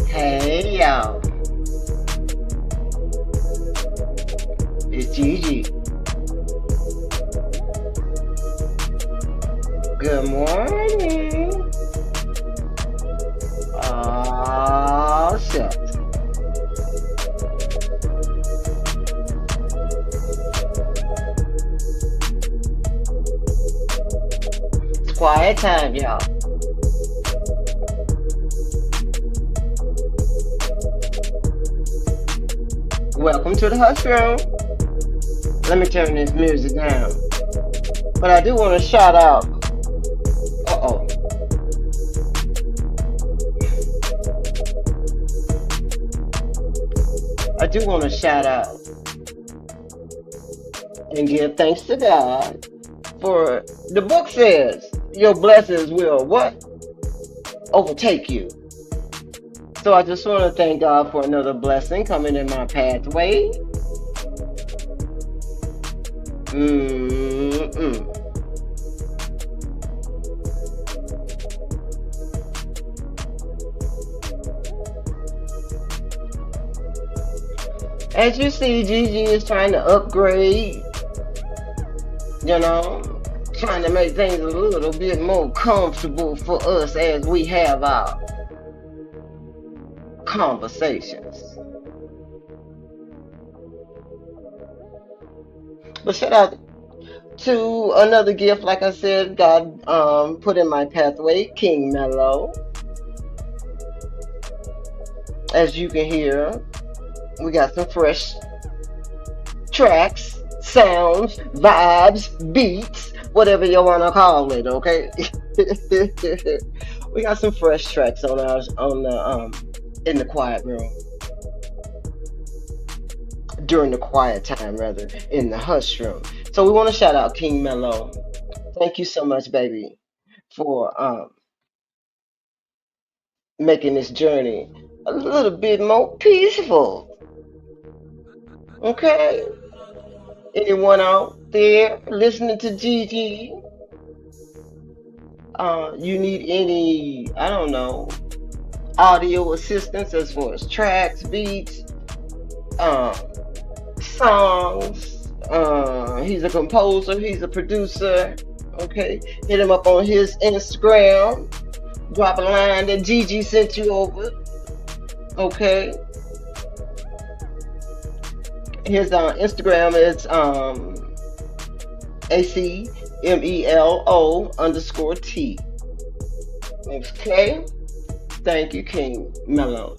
Hey y'all, it's Gigi. Good morning. Oh, shucks. It's quiet time, y'all. Welcome to the hush room. Let me turn this music down. But I do want to shout out. Uh-oh. I do want to shout out and give thanks to God for the book says your blessings will what? Overtake you. So I just want to thank God for another blessing coming in my pathway. As you see, Gigi is trying to upgrade, trying to make things a little bit more comfortable for us as we have our conversations. But shout out to another gift, like I said, God put in my pathway, King Mello. As you can hear, we got some fresh tracks, sounds, vibes, beats, whatever you want to call it, okay? We got some fresh tracks on in the quiet room. During the quiet time, rather, in the hush room. So we want to shout out King Mello. Thank you so much, baby, for making this journey a little bit more peaceful. Okay? Anyone out there listening to Gigi? You need any, I don't know, audio assistance as far as tracks, beats, songs. He's a composer, he's a producer. Okay, hit him up on his Instagram. Drop a line that Gigi sent you over. Okay. His Instagram is ACMELO_T. Okay. Thank you, King Mello.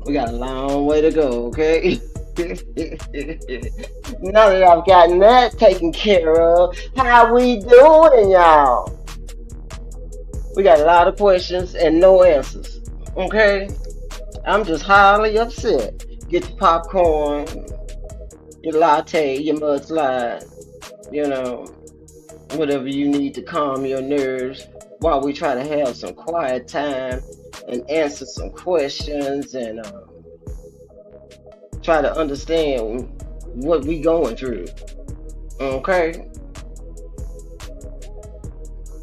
We got a long way to go, okay? Now that I've gotten that taken care of, how we doing, y'all? We got a lot of questions and no answers, okay? I'm just highly upset. Get your popcorn, your latte, your mudslide, whatever you need to calm your nerves while we try to have some quiet time and answer some questions and try to understand what we going through. Okay.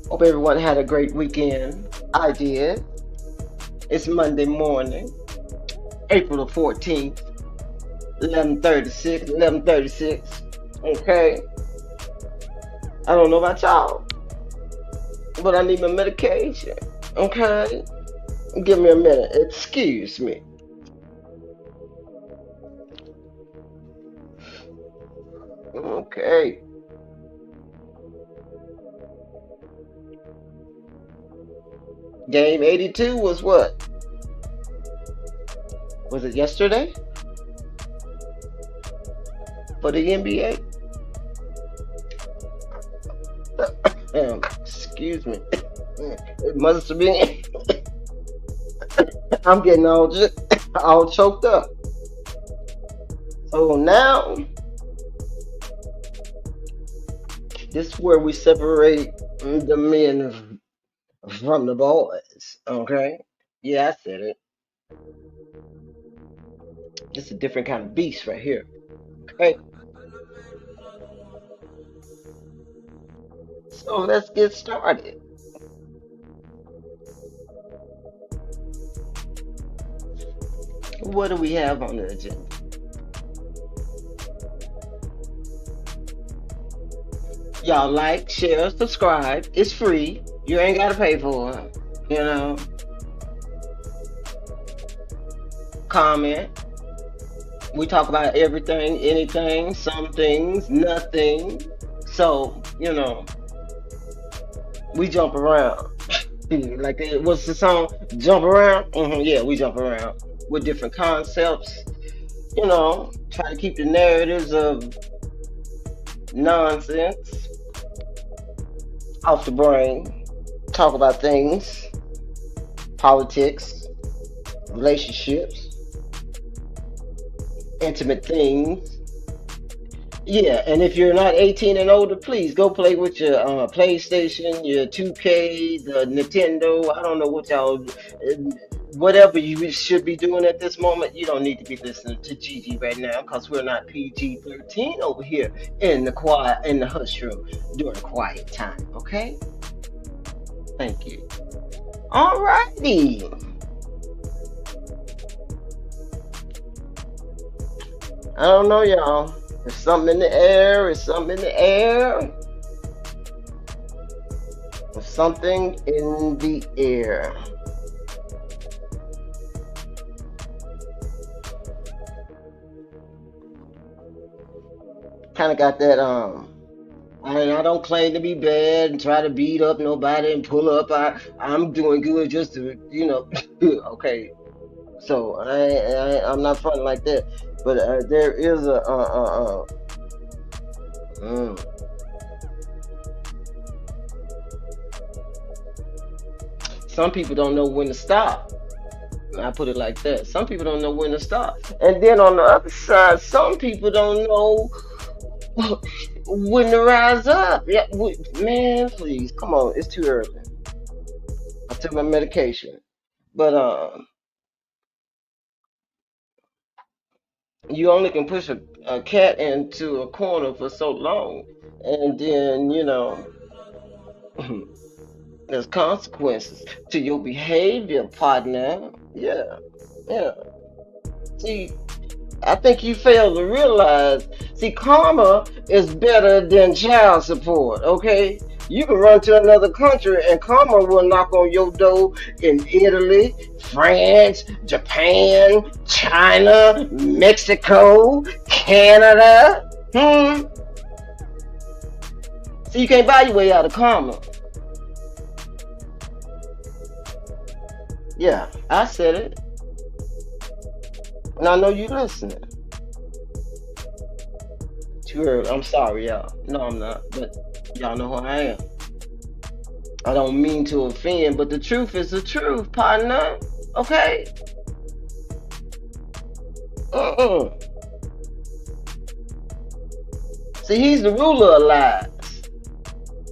Hope everyone had a great weekend. I did. It's Monday morning, April the 14th, 11:36. Okay. I don't know about y'all, but I need my medication. Okay. Give me a minute. Excuse me. Okay. Game 82 was what? Was it yesterday? For the NBA? Excuse me. It must have been. I'm getting all choked up. So now, this is where we separate the men from the boys. Okay? Yeah, I said it. It's a different kind of beast right here. Okay? So let's get started. What do we have on the agenda? Y'all like, share, subscribe. It's free. You ain't gotta pay for it. You know. Comment. We talk about everything, anything, some things, nothing. So, you know, we jump around. Like, what's the song? Jump around? Yeah, we jump around with different concepts. You know, try to keep the narratives of nonsense off the brain. Talk about things, politics, relationships, intimate things. Yeah, and if you're not 18 and older, please go play with your PlayStation, your 2K, the Nintendo. I don't know what y'all, whatever you should be doing at this moment. You don't need to be listening to Gigi right now because we're not PG-13 over here in the quiet, in the hush room during quiet time. Okay? Thank you. Alrighty. I don't know, y'all. There's something in the air. There's something in the air. There's something in the air. Kind of got that, I don't claim to be bad and try to beat up nobody and pull up. I'm doing good just to, you know, okay. So I'm not fronting like that. But there is a some people don't know when to stop. I put it like that. Some people don't know when to stop. And then on the other side, some people don't know when to rise up. Yeah, man, please, come on, it's too early. I took my medication, but you only can push a cat into a corner for so long, and then you know there's consequences to your behavior, partner. Yeah, yeah. See, I think you fail to realize. See, karma is better than child support. Okay, you can run to another country and karma will knock on your door in Italy, France, Japan, China, Mexico, Canada. So you can't buy your way out of karma. Yeah, I said it. And I know you listening. Too early. I'm sorry, y'all. No, I'm not. But y'all know who I am. I don't mean to offend, but the truth is the truth, partner. Okay? See, he's the ruler of lies.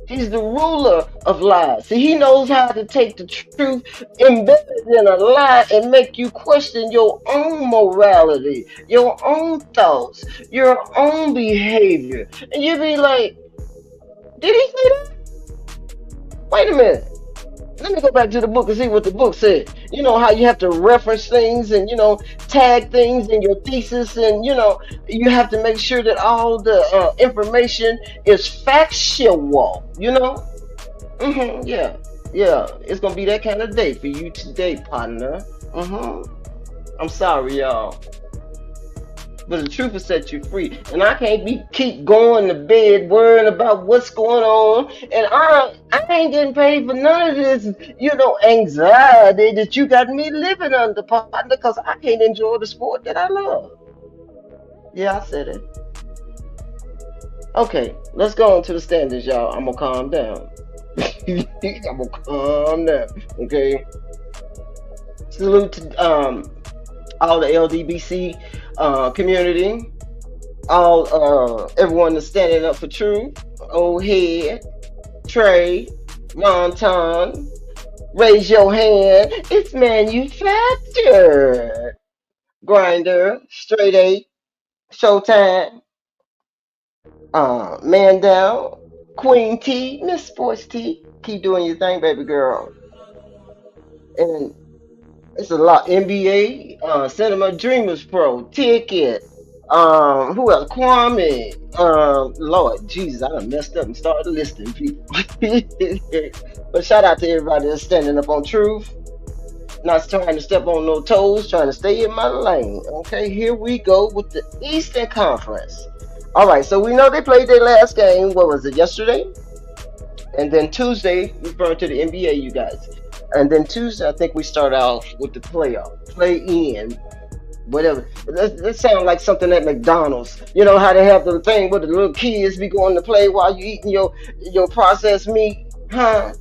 He's the ruler of lies. See, he knows how to take the truth embedded in a lie and make you question your own morality, your own thoughts, your own behavior. And you be like, did he say that? Wait a minute. Let me go back to the book and see what the book said. You know how you have to reference things and tag things in your thesis, and you have to make sure that all the information is factual. Yeah, yeah. It's gonna be that kind of day for you today, partner. I'm sorry, y'all. But the truth will set you free. And I can't keep going to bed worrying about what's going on. And I ain't getting paid for none of this, anxiety that you got me living under, partner, because I can't enjoy the sport that I love. Yeah, I said it. Okay, let's go on to the standards, y'all. I'm gonna calm down. I'm gonna calm down. Okay. Salute to all the LDBC community, all everyone that's standing up for truth. Old Head, Trey, Monton, raise your hand. It's manufactured. Grinder, Straight Eight, Showtime, Man Down, Queen T, Miss Sports T. Keep doing your thing, baby girl. And it's a lot. NBA, Cinema Dreamers Pro, Ticket. Who else? Kwame. Lord Jesus, I done messed up and started listing people. But shout out to everybody that's standing up on truth, not trying to step on no toes, trying to stay in my lane. Okay, here we go with the Eastern Conference. All right, so we know they played their last game. What was it, yesterday? And then Tuesday, referring to the NBA, you guys. And then Tuesday, I think we start off with the play-in, whatever. That sounds like something at McDonald's. You know how they have the thing where the little kids be going to play while you eating your processed meat, huh?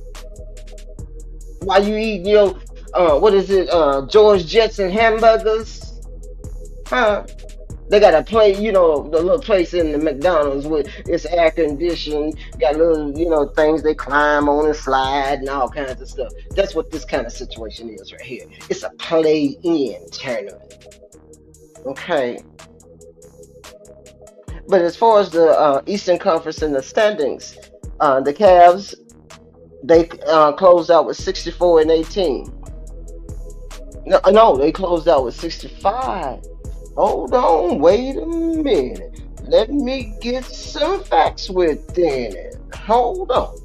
While you eating your what is it, George Jetson hamburgers, huh? They got a play, the little place in the McDonald's with it's air conditioned, got little, things they climb on and slide and all kinds of stuff. That's what this kind of situation is right here. It's a play-in tournament. Okay. But as far as the Eastern Conference and the standings, the Cavs, they closed out with 64-18. No, they closed out with 65. Hold on, wait a minute. Let me get some facts within it. Hold on.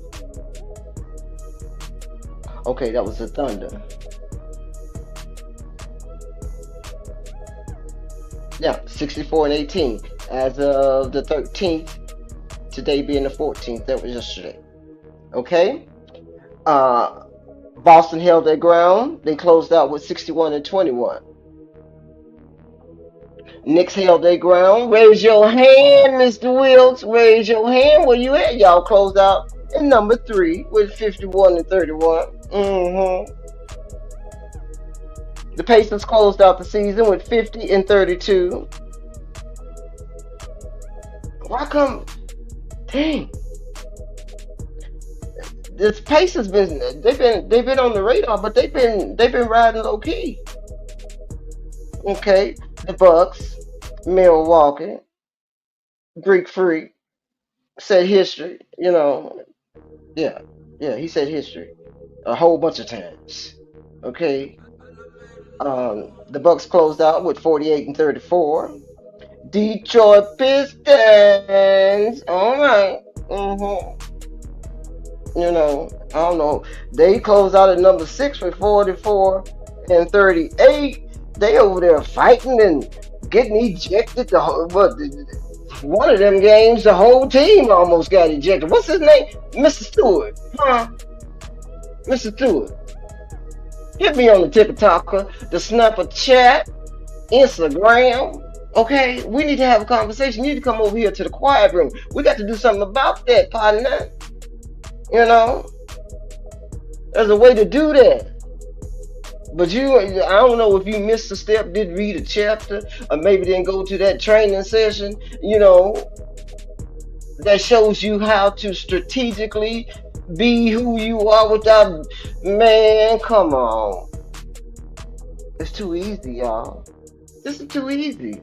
Okay, that was the Thunder. Yeah, 64-18 as of the 13th. Today being the 14th. That was yesterday. Okay. Boston held their ground. They closed out with 61-21. Knicks held their ground. Raise your hand, Mr. Wilkes. Raise your hand. Where you at? Y'all closed out in number 3 with 51-31. The Pacers closed out the season with 50-32. Why come? Dang. This Pacers they've been on the radar, but they've been riding low key. Okay, the Bucks, Milwaukee, Greek Freak said history. Yeah, he said history a whole bunch of times. Okay, the Bucks closed out with 48-34. Detroit Pistons, all right. I don't know. They closed out at number 6 with 44-38. They over there fighting and getting ejected. One of them games, the whole team almost got ejected. What's his name? Mr. Stewart. Huh? Mr. Stewart. Hit me on the TikTok, the Snapper chat, Instagram. Okay? We need to have a conversation. You need to come over here to the quiet room. We got to do something about that, partner. There's a way to do that. But I don't know if you missed a step, didn't read a chapter, or maybe didn't go to that training session. that shows you how to strategically be who you are without, man, come on. It's too easy, y'all. This is too easy.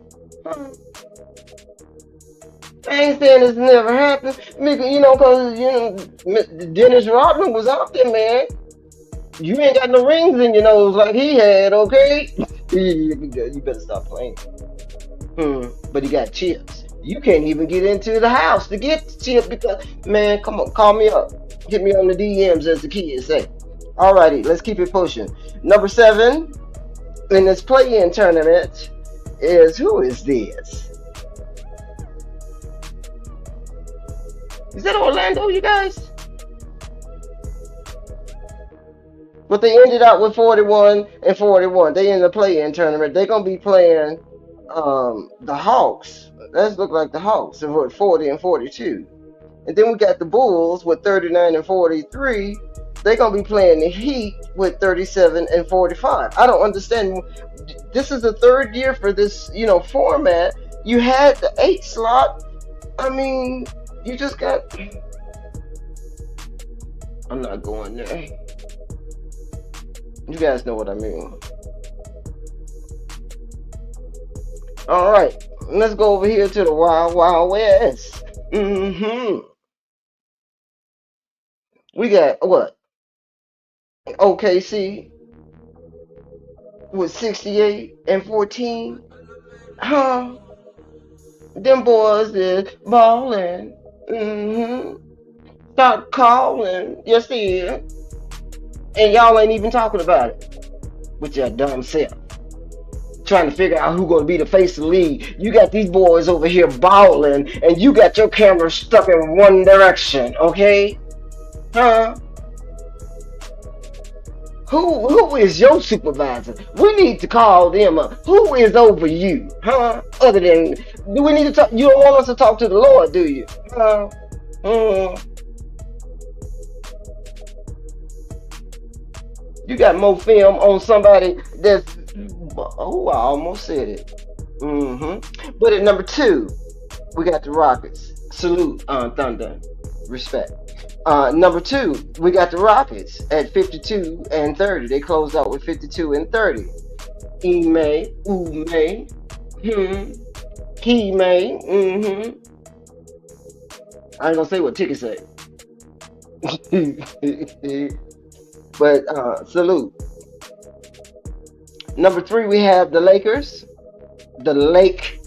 I ain't saying it's never happened, you know, because, you know, Dennis Rodman was out there, man. You ain't got no rings in your nose like he had, okay? You better stop playing. But he got chips. You can't even get into the house to get the chip because, man, come on, call me up. Hit me on the DMs, as the kids say. Alrighty, let's keep it pushing. Number 7 in this play-in tournament is, who is this? Is that Orlando, you guys? But they ended up with 41 and 41. They in the play-in tournament. They're gonna be playing the Hawks. Let's look like the Hawks with 40 and 42. And then we got the Bulls with 39 and 43. They're gonna be playing the Heat with 37 and 45. I don't understand. This is the third year for this, you know, format. You had the 8 slot. I mean, you just got. I'm not going there. You guys know what I mean. All right, let's go over here to the Wild Wild West. We got what? OKC with 68 and 14. Huh? Them boys is balling. Start calling. Yes, they is. And y'all ain't even talking about it with your dumb self. Trying to figure out who's going to be the face of the league. You got these boys over here balling, and you got your camera stuck in one direction, okay? Huh? Who is your supervisor? We need to call them up. Who is over you? Huh? Other than, do we need to talk? You don't want us to talk to the Lord, do you? Huh? You got more film on somebody that's, oh, I almost said it. But at number 2, we got the Rockets. Salute on Thunder. Respect. Number 2, we got the Rockets at 52 and 30. They closed out with 52 and 30. Ime, Ume, Kime, I ain't gonna say what ticket say. But salute. Number 3, we have the Lakers. The Lake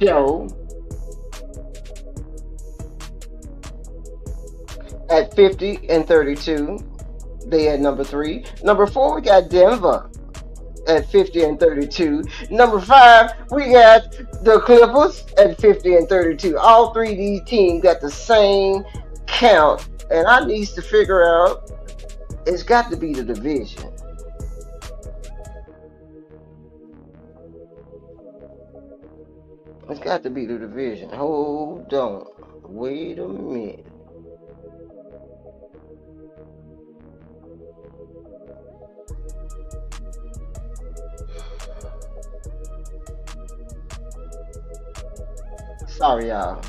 Show at 50 and 32. They at number 3. Number 4, we got Denver at 50 and 32. Number 5, we got the Clippers at 50 and 32. All 3 of these teams got the same count. And I need to figure out, it's got to be the division. It's got to be the division. Hold on. Wait a minute. Sorry, y'all.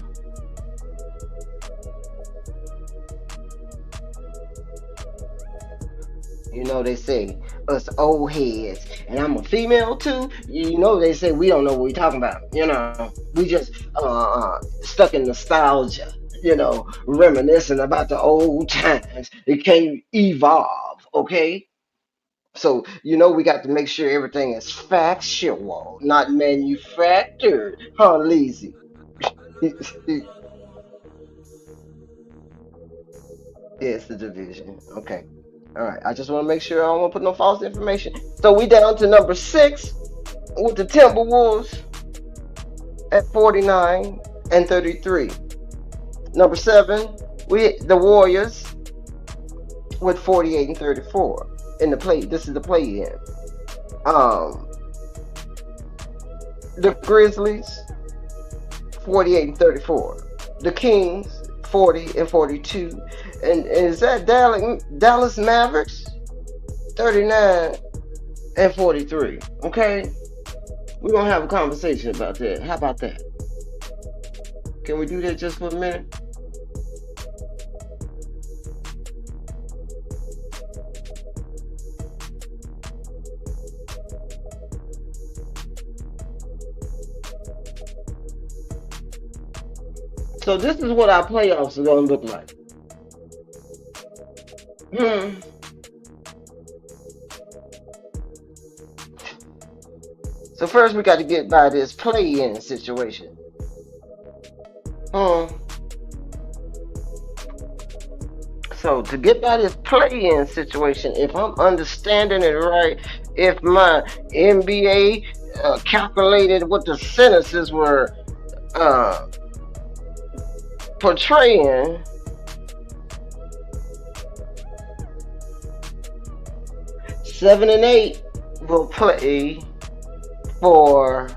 You know, they say us old heads, and I'm a female too. You know, they say we don't know what we're talking about. You know, we just stuck in nostalgia. You know, reminiscing about the old times. It can't evolve, okay? So, you know, we got to make sure everything is factual, not manufactured. Huh, Lazy? It's the division. Okay. All right. I just want to make sure I don't want to put no false information. So we down to number 6 with the Timberwolves at 49 and 33. Number 7, the Warriors with 48 and 34 in the play. This is the play-in. The Grizzlies 48 and 34. The Kings 40 and 42. And is that Dallas Mavericks 39 and 43? Okay, we're gonna have a conversation about that. How about that? Can we do that just for a minute? So this is what our playoffs are gonna look like. Hmm. So first we got to get by this play-in situation. Hmm. So to get by this play-in situation, if I'm understanding it right, if my NBA calculated what the sentences were uh, portraying, 7 and 8 will play for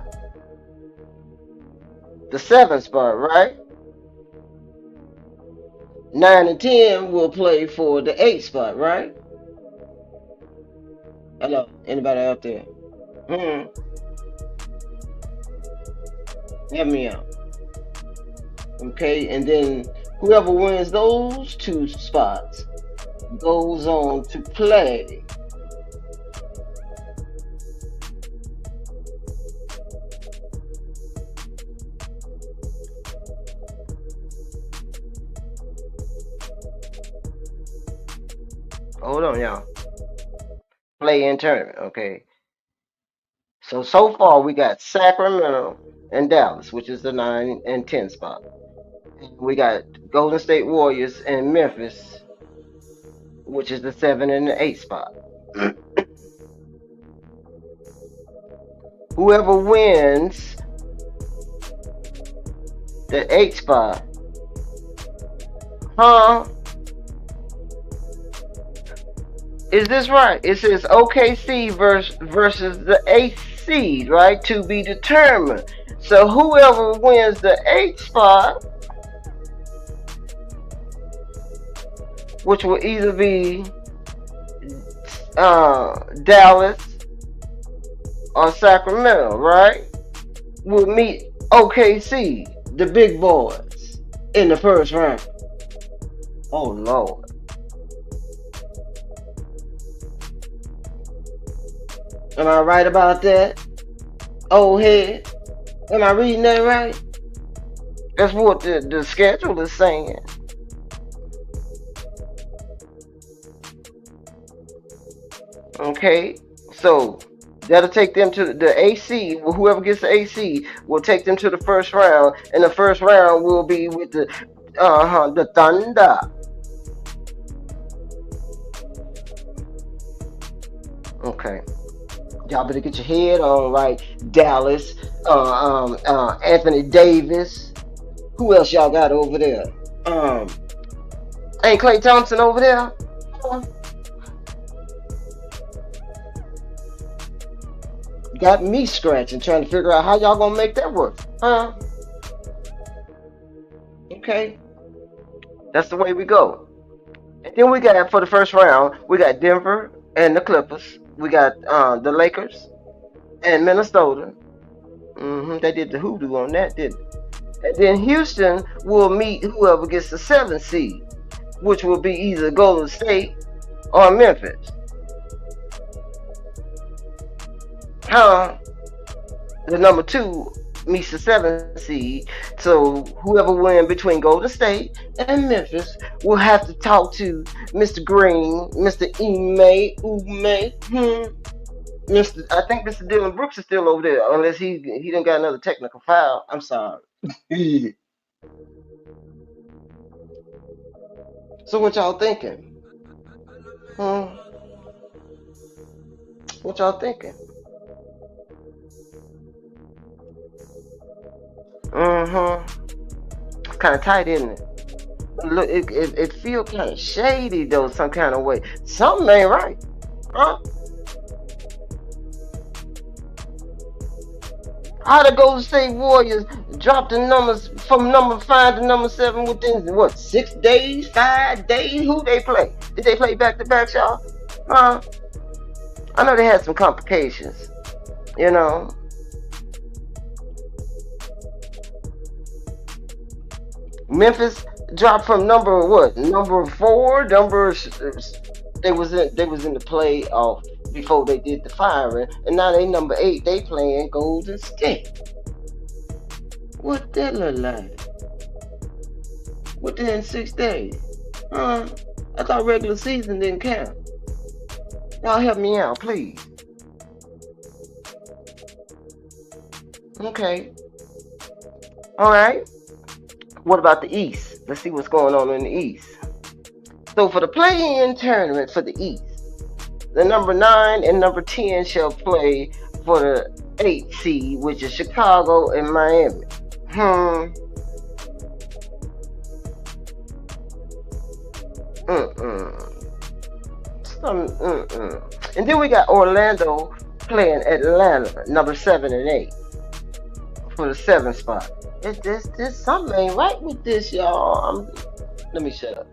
the 7th spot, right? 9 and 10 will play for the 8th spot, right? Hello, anybody out there? Hmm. Help me out. Okay, and then whoever wins those two spots goes on to play. Hold on, y'all. Play in tournament, okay? So far we got Sacramento and Dallas, which is the 9 and 10 spot. And we got Golden State Warriors and Memphis, which is the 7 and the 8 spot. Whoever wins the 8 spot, huh? Is this right? It says OKC versus the 8th seed, right? To be determined. So whoever wins the 8th spot, which will either be Dallas or Sacramento, right? Will meet OKC, the big boys, in the first round. Oh Lord. Am I right about that? Old head. Am I reading that right? That's what the schedule is saying. Okay, so that'll take them to the AC. Whoever gets the AC will take them to the first round, and the first round will be with the Thunder. Okay, y'all better get your head on right. Dallas, Anthony Davis. Who else y'all got over there? Ain't Klay Thompson over there? Got me scratching, trying to figure out how y'all gonna make that work, huh? Okay, that's the way we go. And then we got for the first round, we got Denver and the Clippers. We got the Lakers and Minnesota. They did the hoodoo on that, didn't they? And then Houston will meet whoever gets the 7th seed, which will be either Golden State or Memphis. The number 2 meets the 7th seed. So whoever wins between Golden State and Memphis will have to talk to Mr. Green, Mr. Ume. I think Mr. Dylan Brooks is still over there, unless he done got another technical foul. I'm sorry. So what y'all thinking? Hmm? What y'all thinking? It's kind of tight, isn't it? Look, it feels kind of shady though, some kind of way. Something ain't right, huh? How the Golden State Warriors dropped the numbers from number 5 to number 7 within what 6 days, 5 days? Who they play? Did they play back to back, y'all? Huh? I know they had some complications, you know. Memphis dropped from number what? Number 4. They was in the playoff before they did the firing, and now they number 8. They playing Golden State. What that look like? within 6 days. Huh? I thought regular season didn't count. Y'all help me out, please. Okay. All right. What about the East? Let's see what's going on in the East. So for the play-in tournament for the East, the number 9 and number 10 shall play for the 8 seed, which is Chicago and Miami. And then we got Orlando playing Atlanta, number 7 and 8, for the 7th spot. This something ain't right with this, y'all. Let me shut up.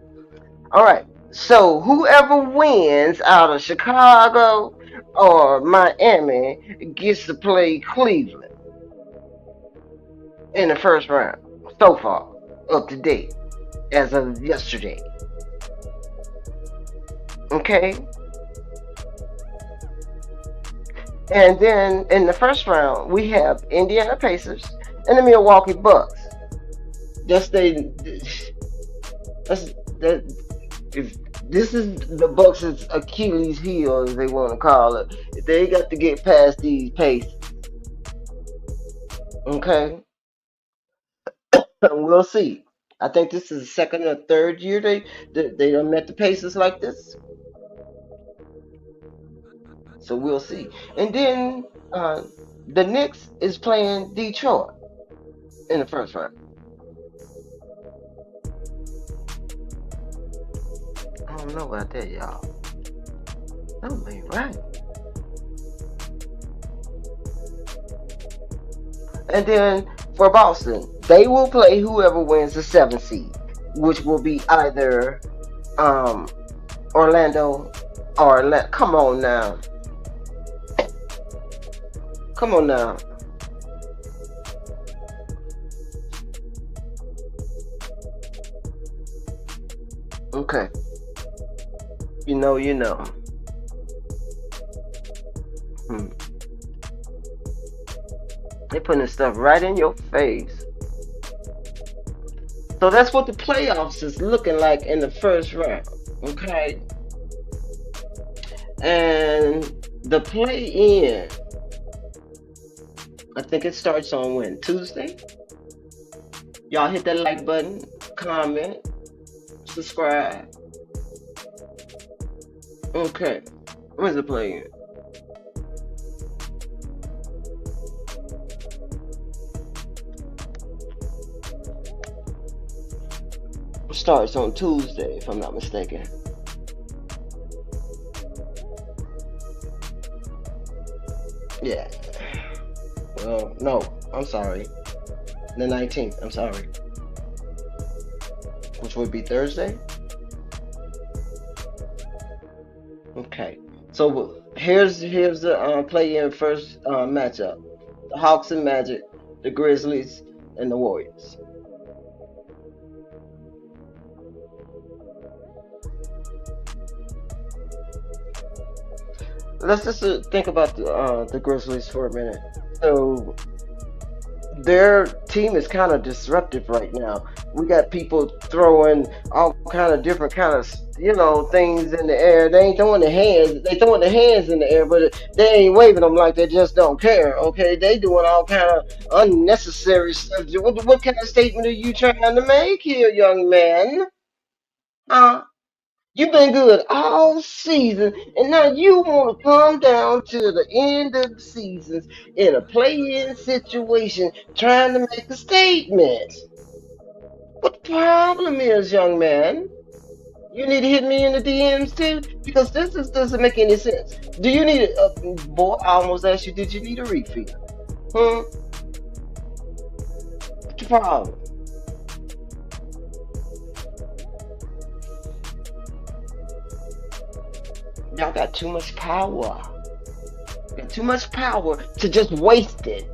All right. So whoever wins out of Chicago or Miami gets to play Cleveland in the first round. So far, up to date, as of yesterday. Okay. And then in the first round, we have Indiana Pacers and the Milwaukee Bucks. If this is the Bucks' Achilles heel, as they want to call it, they got to get past these Pacers. Okay, we'll see. I think this is the second or third year they done met the Pacers like this. So we'll see. And then the Knicks is playing Detroit in the first round. I don't know about that, y'all. That ain't right. And then for Boston, they will play whoever wins the 7th seed, which will be either Orlando or come on now. Come on now. Okay. You know. They putting this stuff right in your face. So that's what the playoffs is looking like in the first round. Okay. And the play-in, I think it starts on when? Tuesday? Y'all hit that like button, comment, subscribe. Okay. When's the play-in? Starts on Tuesday, if I'm not mistaken. Yeah. Well, no, I'm sorry. The 19th, I'm sorry. Which would be Thursday? Okay. So here's the play-in first matchup. The Hawks and Magic, the Grizzlies, and the Warriors. Let's just think about the Grizzlies for a minute. So their team is kind of disruptive right now. We got people throwing all kind of different kind of things in the air. They ain't throwing the hands. They throwing the hands in the air, but they ain't waving them like they just don't care. Okay, they doing all kind of unnecessary stuff. What kind of statement are you trying to make here, young man? Huh? You've been good all season, and now you want to come down to the end of the seasons in a play-in situation trying to make a statement. What the problem is, young man? You need to hit me in the DMs too, because this doesn't make any sense. Do you need boy, I almost asked you, did you need a refill? What's the problem? Y'all got too much power. Got too much power to just waste it.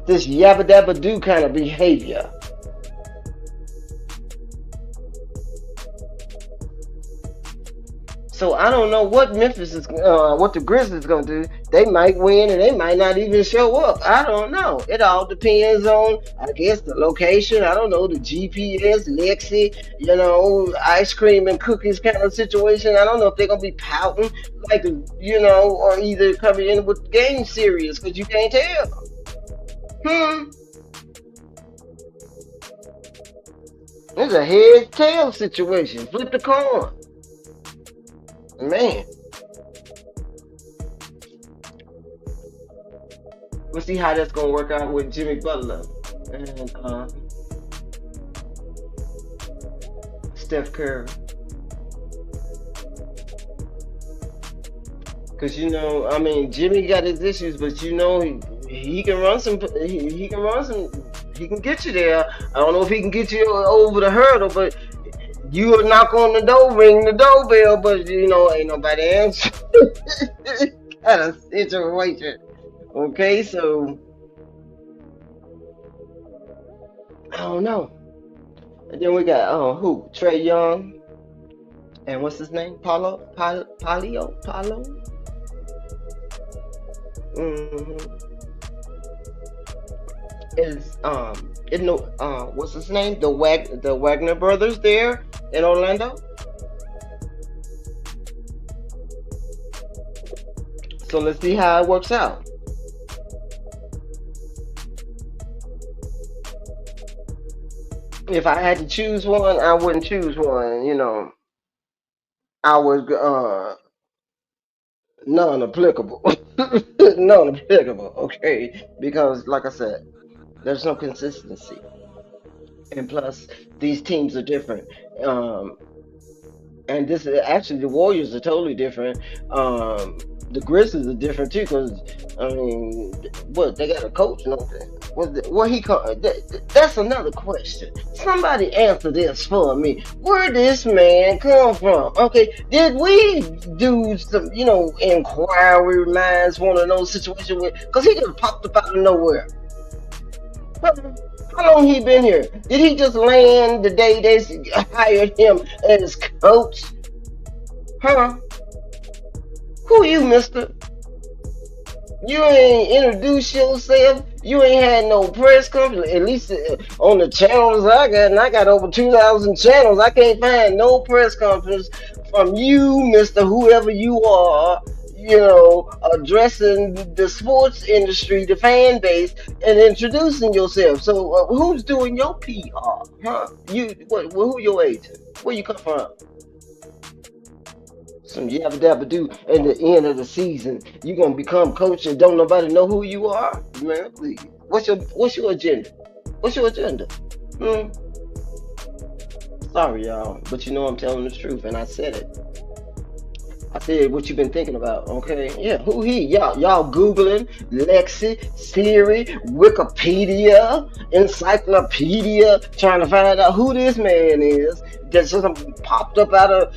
This yabba dabba do kind of behavior. So I don't know what what the Grizzlies gonna do. They might win and they might not even show up. I don't know. It all depends on, I guess, the location. I don't know, the GPS, Lexi, ice cream and cookies kind of situation. I don't know if they're gonna be pouting like, or either coming in with game serious because you can't tell. Hmm. It's a head tail situation. Flip the coin, man. We'll see how that's gonna work out with Jimmy Butler and Steph Curry. Cause I mean, Jimmy got his issues, but he can run some. He can run some. He can get you there. I don't know if he can get you over the hurdle, but you will knock on the door, ring the doorbell, but ain't nobody answer. Kind of situation. Okay, so I don't know. And then we got who? Trey Young and what's his name? Paulo. Mm-hmm. Is what's his name? The Wagner brothers there in Orlando. So let's see how it works out. If I had to choose one, I wouldn't choose one. I would non-applicable, non-applicable. Okay, because like I said, there's no consistency, and plus these teams are different. Um, and this is actually the Warriors are totally different. The Grizzlies are different too, because I mean, what they got a coach, no? What he call? That's another question. Somebody answer this for me. Where this man come from? Okay, did we do some, inquiry minds, one of those situations with? Because he just popped up out of nowhere. How long he been here? Did he just land the day they hired him as coach? Huh? Who you, mister? You ain't introduced yourself. You ain't had no press conference. At least on the channels I got, and I got over 2,000 channels. I can't find no press conference from you, Mister Whoever you are. Addressing the sports industry, the fan base, and introducing yourself. So who's doing your PR? Huh? Who your agent? Where you come from? Some yabba dabba do at the end of the season. You gonna become coach and don't nobody know who you are? Man, please. What's your agenda? What's your agenda? Hmm? Sorry, y'all, but I'm telling the truth, and I said it. I said what you've been thinking about, okay? Yeah, who he? Y'all Googling, Lexi, Siri, Wikipedia, Encyclopedia, trying to find out who this man is that just popped up out of,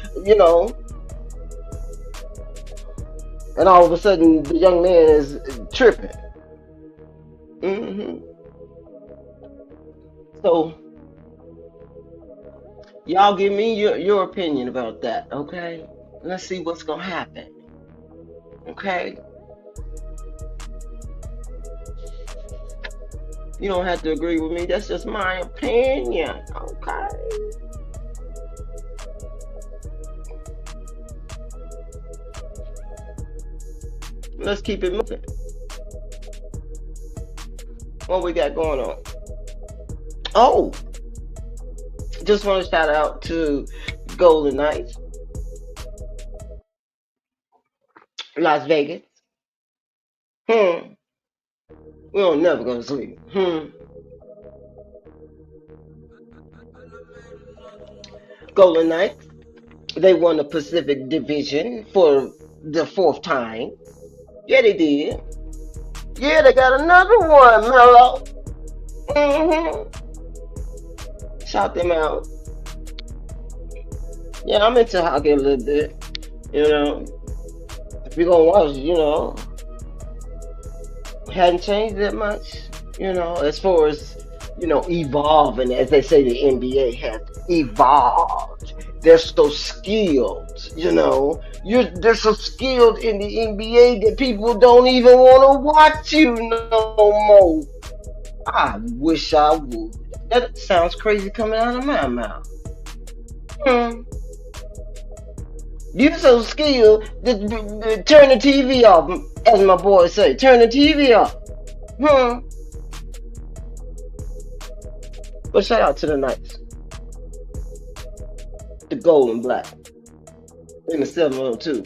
and all of a sudden the young man is tripping. hmm So y'all give me your opinion about that, okay? Let's see what's gonna happen, okay? You don't have to agree with me. That's just my opinion, okay? Let's keep it moving. What we got going on? Oh, just want to shout out to Golden Knights, Las Vegas. Hmm. We don't never go to sleep. Golden Knights. They won the Pacific Division for the fourth time. Yeah, they did. Yeah, they got another one, Mello. hmm Shout them out. Yeah, I'm into hockey a little bit. You know, if you're gonna watch, hadn't changed that much. As far as evolving, as they say, the NBA has evolved. they're so skilled, they're so skilled in the NBA that people don't even want to watch you no more. I wish I would. That sounds crazy coming out of my mouth. Hmm. You're so skilled that turn the TV off, as my boys say. Turn the TV off. Hmm. But shout out to the Knights. The gold and black. In the 702.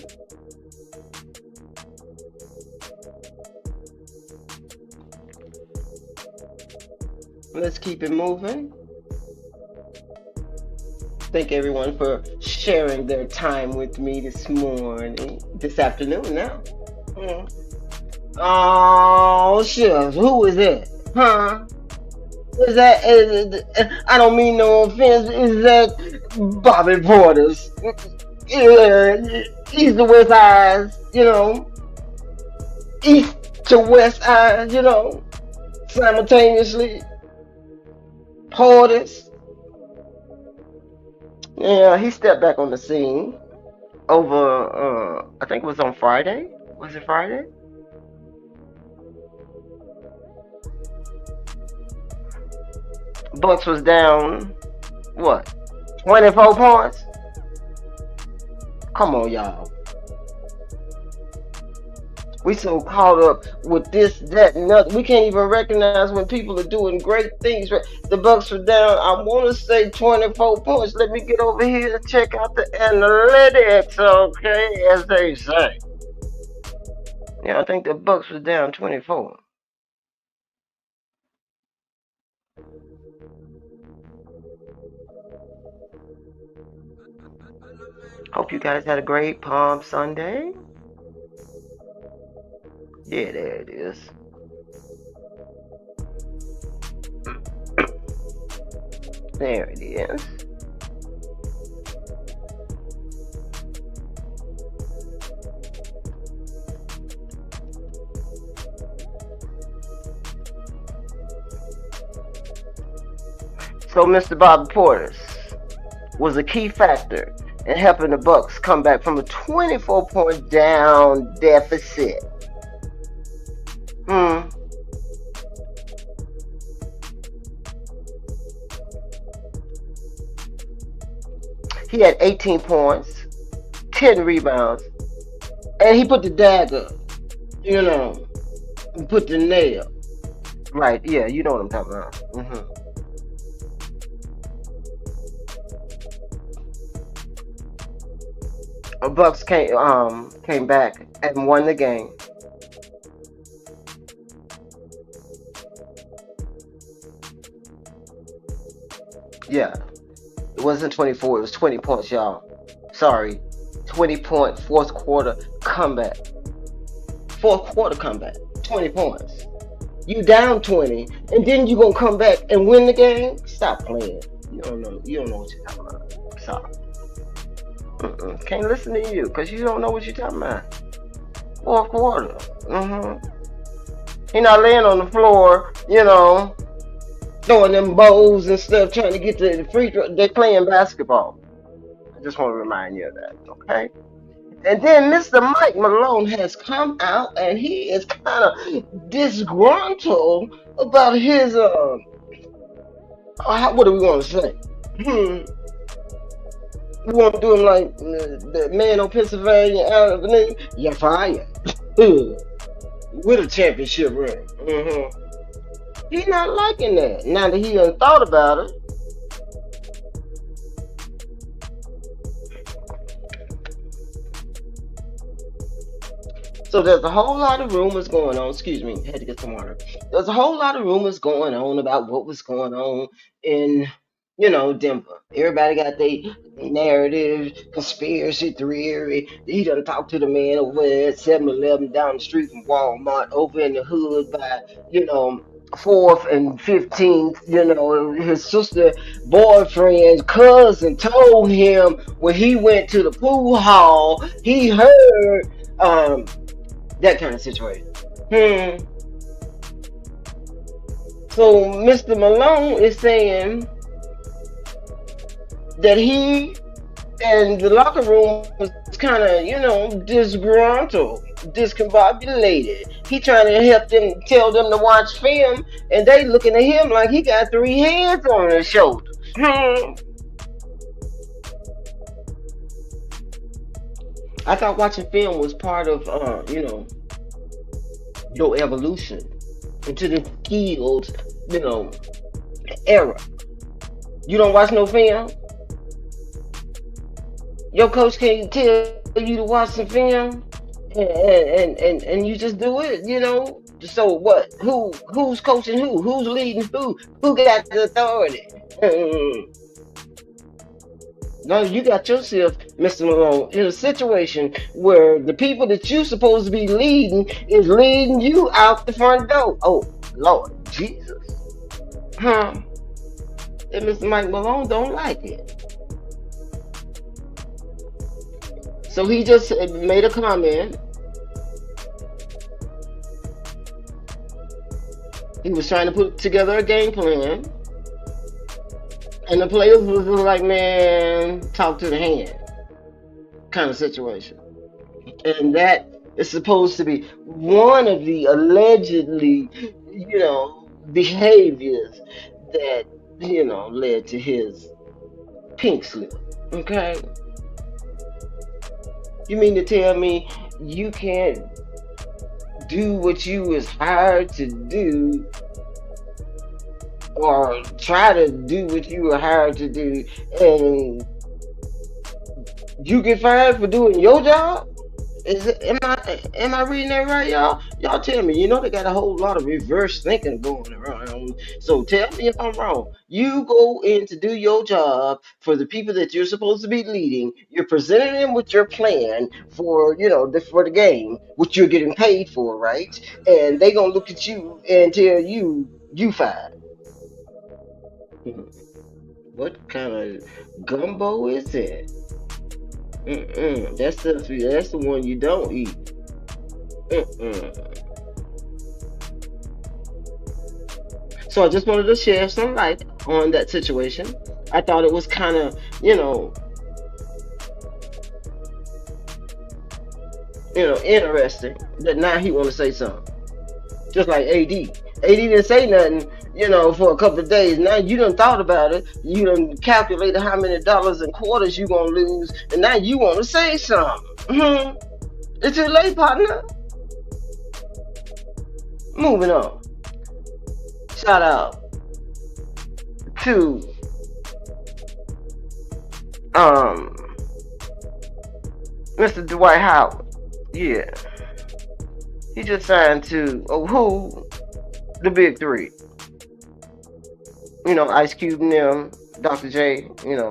Let's keep it moving. Thank everyone for sharing their time with me this afternoon now. Oh, shit. Who is it? Huh? Is that, I don't mean no offense, is that Bobby Porter's? East to west eyes, east to west eyes, simultaneously. Porter's. Yeah, he stepped back on the scene over, I think it was on Friday. Was it Friday? Bucks was down, what, 24 points? Come on, y'all. We so caught up with this, that, and other. We can't even recognize when people are doing great things. The Bucks were down, I want to say 24 points. Let me get over here and check out the analytics, okay, as they say. Yeah, I think the Bucks was down 24. Hope you guys had a great Palm Sunday. Yeah, there it is. There it is. So Mr. Bobby Portis was a key factor in helping the Bucks come back from a 24-point down deficit. He had 18 points, 10 rebounds, and he put the dagger, put the nail. Right, yeah, you know what I'm talking about. Bucks came back and won the game. Yeah, it wasn't 24, it was 20 points, y'all. Sorry, 20-point fourth quarter comeback. Fourth quarter comeback, 20 points. You down 20, and then you gonna come back and win the game? Stop playing. You don't know what you're talking about. Sorry. Can't listen to you because you don't know what you're talking about. Fourth quarter. He not laying on the floor, throwing them bowls and stuff, trying to get the free throw. They're playing basketball. I just want to remind you of that, okay? And then Mr. Mike Malone has come out and he is kind of disgruntled about his, what do we want to say? We want to do him like the man on Pennsylvania Avenue. You're fired. With a championship ring. He's not liking that. Now that he done thought about it. So there's a whole lot of rumors going on. Excuse me, had to get some water. There's a whole lot of rumors going on about what was going on in, Denver. Everybody got their narrative, conspiracy theory. He done talked to the man over at 7-Eleven down the street from Walmart over in the hood by, 4th and 15th. His sister boyfriend's cousin told him when he went to the pool hall, he heard that kind of situation. So Mr. Malone is saying that he And the locker room was kind of, disgruntled, discombobulated. He trying to help them, tell them to watch film, and they looking at him like he got three heads on his shoulders. I thought watching film was part of, your evolution into the skilled, era. You don't watch no film? Your coach can't tell you to watch some film, and you just do it. So what? Who's coaching who? Who's leading who? Who got the authority? No, you got yourself, Mr. Malone, in a situation where the people that you supposed to be leading is leading you out the front door. Oh, Lord Jesus. Huh? And Mr. Mike Malone don't like it. So he just made a comment. He was trying to put together a game plan. And the players was just like, man, talk to the hand kind of situation. And that is supposed to be one of the allegedly, behaviors that, led to his pink slip. Okay? You mean to tell me you can't do what you was hired to do, or try to do what you were hired to do, and you get fired for doing your job? Am I reading that right, y'all? Y'all tell me. They got a whole lot of reverse thinking going around. So tell me if I'm wrong. You go in to do your job for the people that you're supposed to be leading. You're presenting them with your plan for for the game, which you're getting paid for, right? And they gonna look at you and tell you fired. What kind of gumbo is that? That's the one you don't eat. So I just wanted to share some light on that situation. I thought it was kind of, interesting that now he want to say something. Just like AD. AD didn't say nothing, for a couple of days. Now you done thought about it. You done calculated how many dollars and quarters you gonna lose, and now you want to say something. It's too late, partner. Moving on. Shout out to Mr. Dwight Howard. Yeah. He just signed to who? The big three. Ice Cube and them, Dr. J,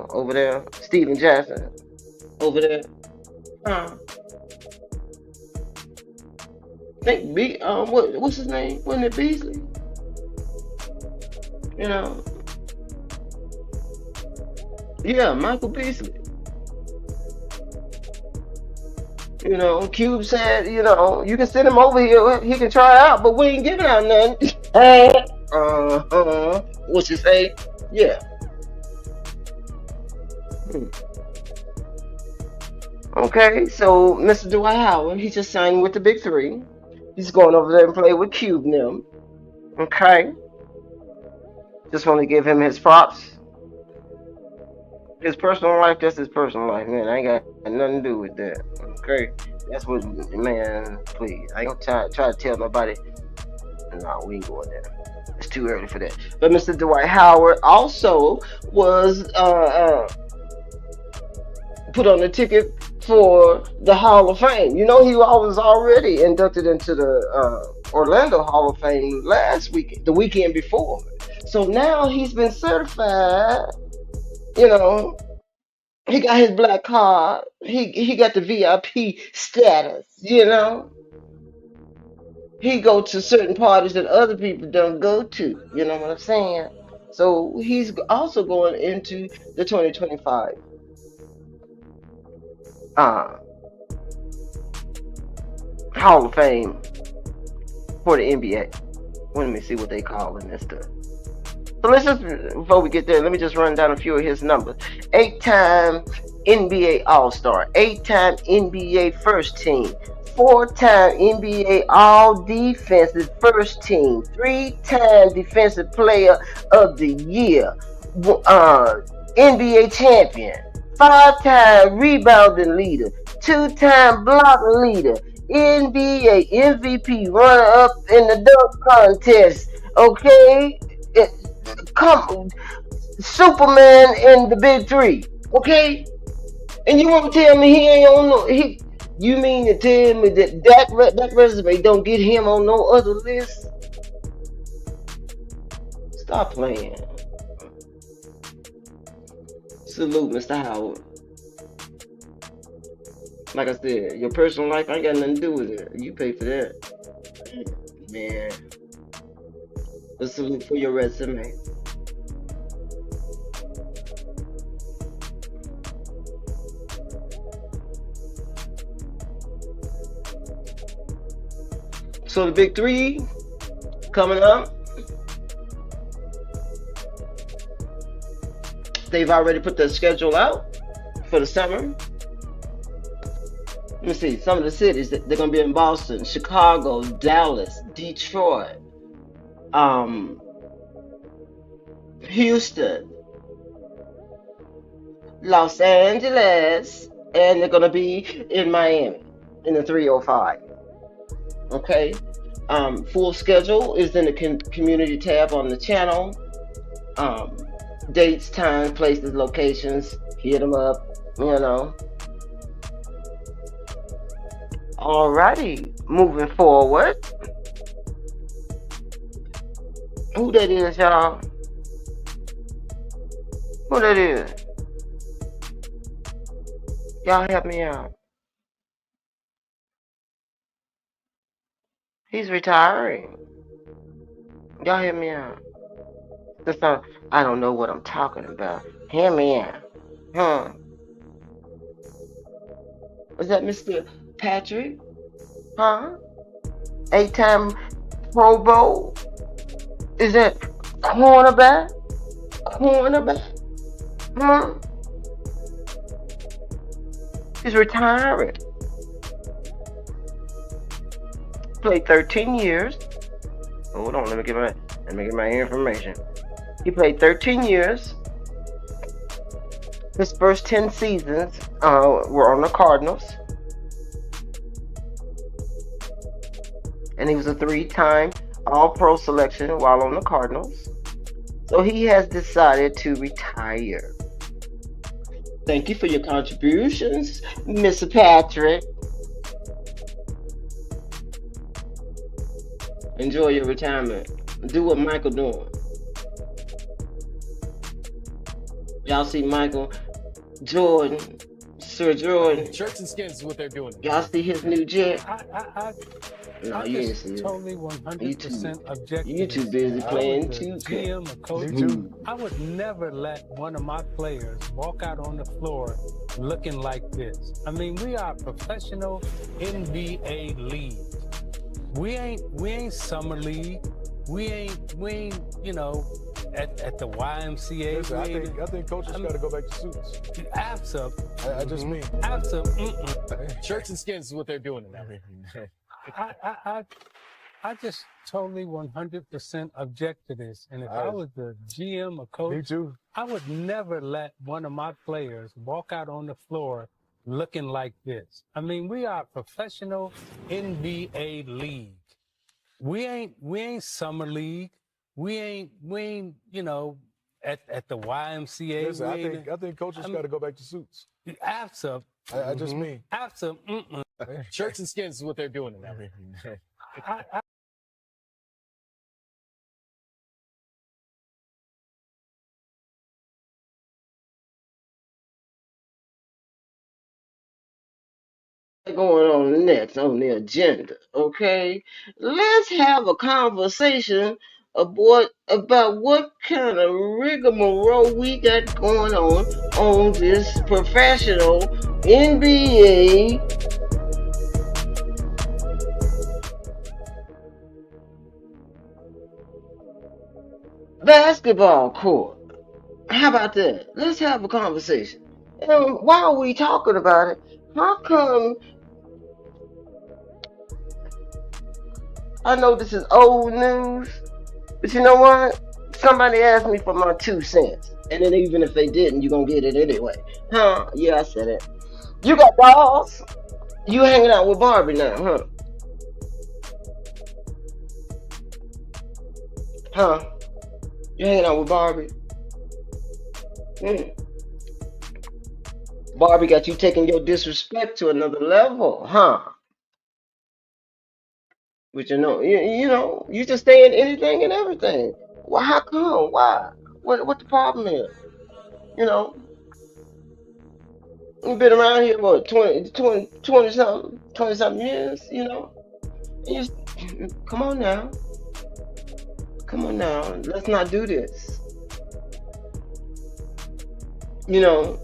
over there, Steven Jackson, over there. I think what's his name? Wasn't it Beasley? Yeah, Michael Beasley. Cube said, you can send him over here. He can try out, but we ain't giving out nothing. What's he say? Yeah. Okay, so Mr. Dwight Howard, he just signed with the big three. He's going over there and play with Cube and them. Okay. Just want to give him his props. His personal life, that's his personal life, man. I ain't got nothing to do with that. Okay? That's what, man, please. I ain't gonna try to tell nobody. No, we ain't going there. It's too early for that. But Mr. Dwight Howard also was put on the ticket for the Hall of Fame. He was already inducted into the Orlando Hall of Fame the weekend before. So now he's been certified. He got his black card. He got the VIP status. He go to certain parties that other people don't go to. You know what I'm saying? So he's also going into the 2025 Hall of Fame for the NBA. Let me see what they calling this stuff. So let's just, before we get there, let me just run down a few of his numbers. 8-time NBA All-Star, 8-time NBA First Team, 4-time NBA All-Defensive First Team, 3-time Defensive Player of the Year, NBA Champion, 5-time Rebounding Leader, 2-time Block Leader, NBA MVP runner-up in the dunk contest. Okay, come, Superman in the Big Three. Okay. And you want to tell me he ain't on no he? You mean to tell me that resume don't get him on no other list? Stop playing. Salute, Mr. Howard. Like I said, your personal life ain't got nothing to do with it. You pay for that, man. A salute for your resume. So the Big Three coming up. They've already put their schedule out for the summer. Let me see some of the cities that they're gonna be in: Boston, Chicago, Dallas, Detroit, Houston, Los Angeles, and they're gonna be in Miami in the 305. Okay. Full schedule is in the community tab on the channel. Dates, times, places, locations. Hit them up. Alrighty, moving forward. Who that is, y'all? Who that is? Y'all help me out. He's retiring. Y'all hear me out. I don't know what I'm talking about. Hear me out. Huh? Is that Mr. Patrick? Huh? 8-time Pro Bowl? Is that cornerback? Cornerback? Huh? He's retiring. Played 13 years. Hold on, let me get my information. He played 13 years. His first 10 seasons were on the Cardinals. And he was a 3-time All-Pro selection while on the Cardinals. So he has decided to retire. Thank you for your contributions, Mr. Patrick. Enjoy your retirement. Do what Michael doing. Y'all see Michael Jordan, Sir Jordan. Shirts and skins is what they're doing. Y'all see his new jet? No, you ain't see it. Totally 100% objective. You too busy playing 2K. GM, a coach. I would never let one of my players walk out on the floor looking like this. I mean, we are professional NBA league. We ain't summer league. We ain't at the YMCA. Listen, I think coaches got to go back to suits. Absolutely. I just mean. Absolutely. Shirts and skins is what they're doing now. I just totally 100% object to this. And if I was the GM or coach, me too. I would never let one of my players walk out on the floor looking like this. I mean, we are professional NBA league. We ain't summer league. We ain't at the YMCA. Listen, I think coaches got to go back to suits. Absolutely. I just mean. Absolutely. Shirts and skins is what they're doing now. Going on next on the agenda, okay? Let's have a conversation about what kind of rigmarole we got going on this professional NBA basketball court. How about that? Let's have a conversation. And while we talking about it, how come I know this is old news, but you know what? Somebody asked me for my 2 cents. And then even if they didn't, you're gonna get it anyway. Huh? Yeah, I said it. You got dolls? You hanging out with Barbie now, huh? Huh? You hanging out with Barbie? Mm. Barbie got you taking your disrespect to another level, huh? But you just saying anything and everything. Well, how come? Why? What the problem is? You know, you've been around here what 20 something, 20 something years. And come on now, come on now. Let's not do this. You know,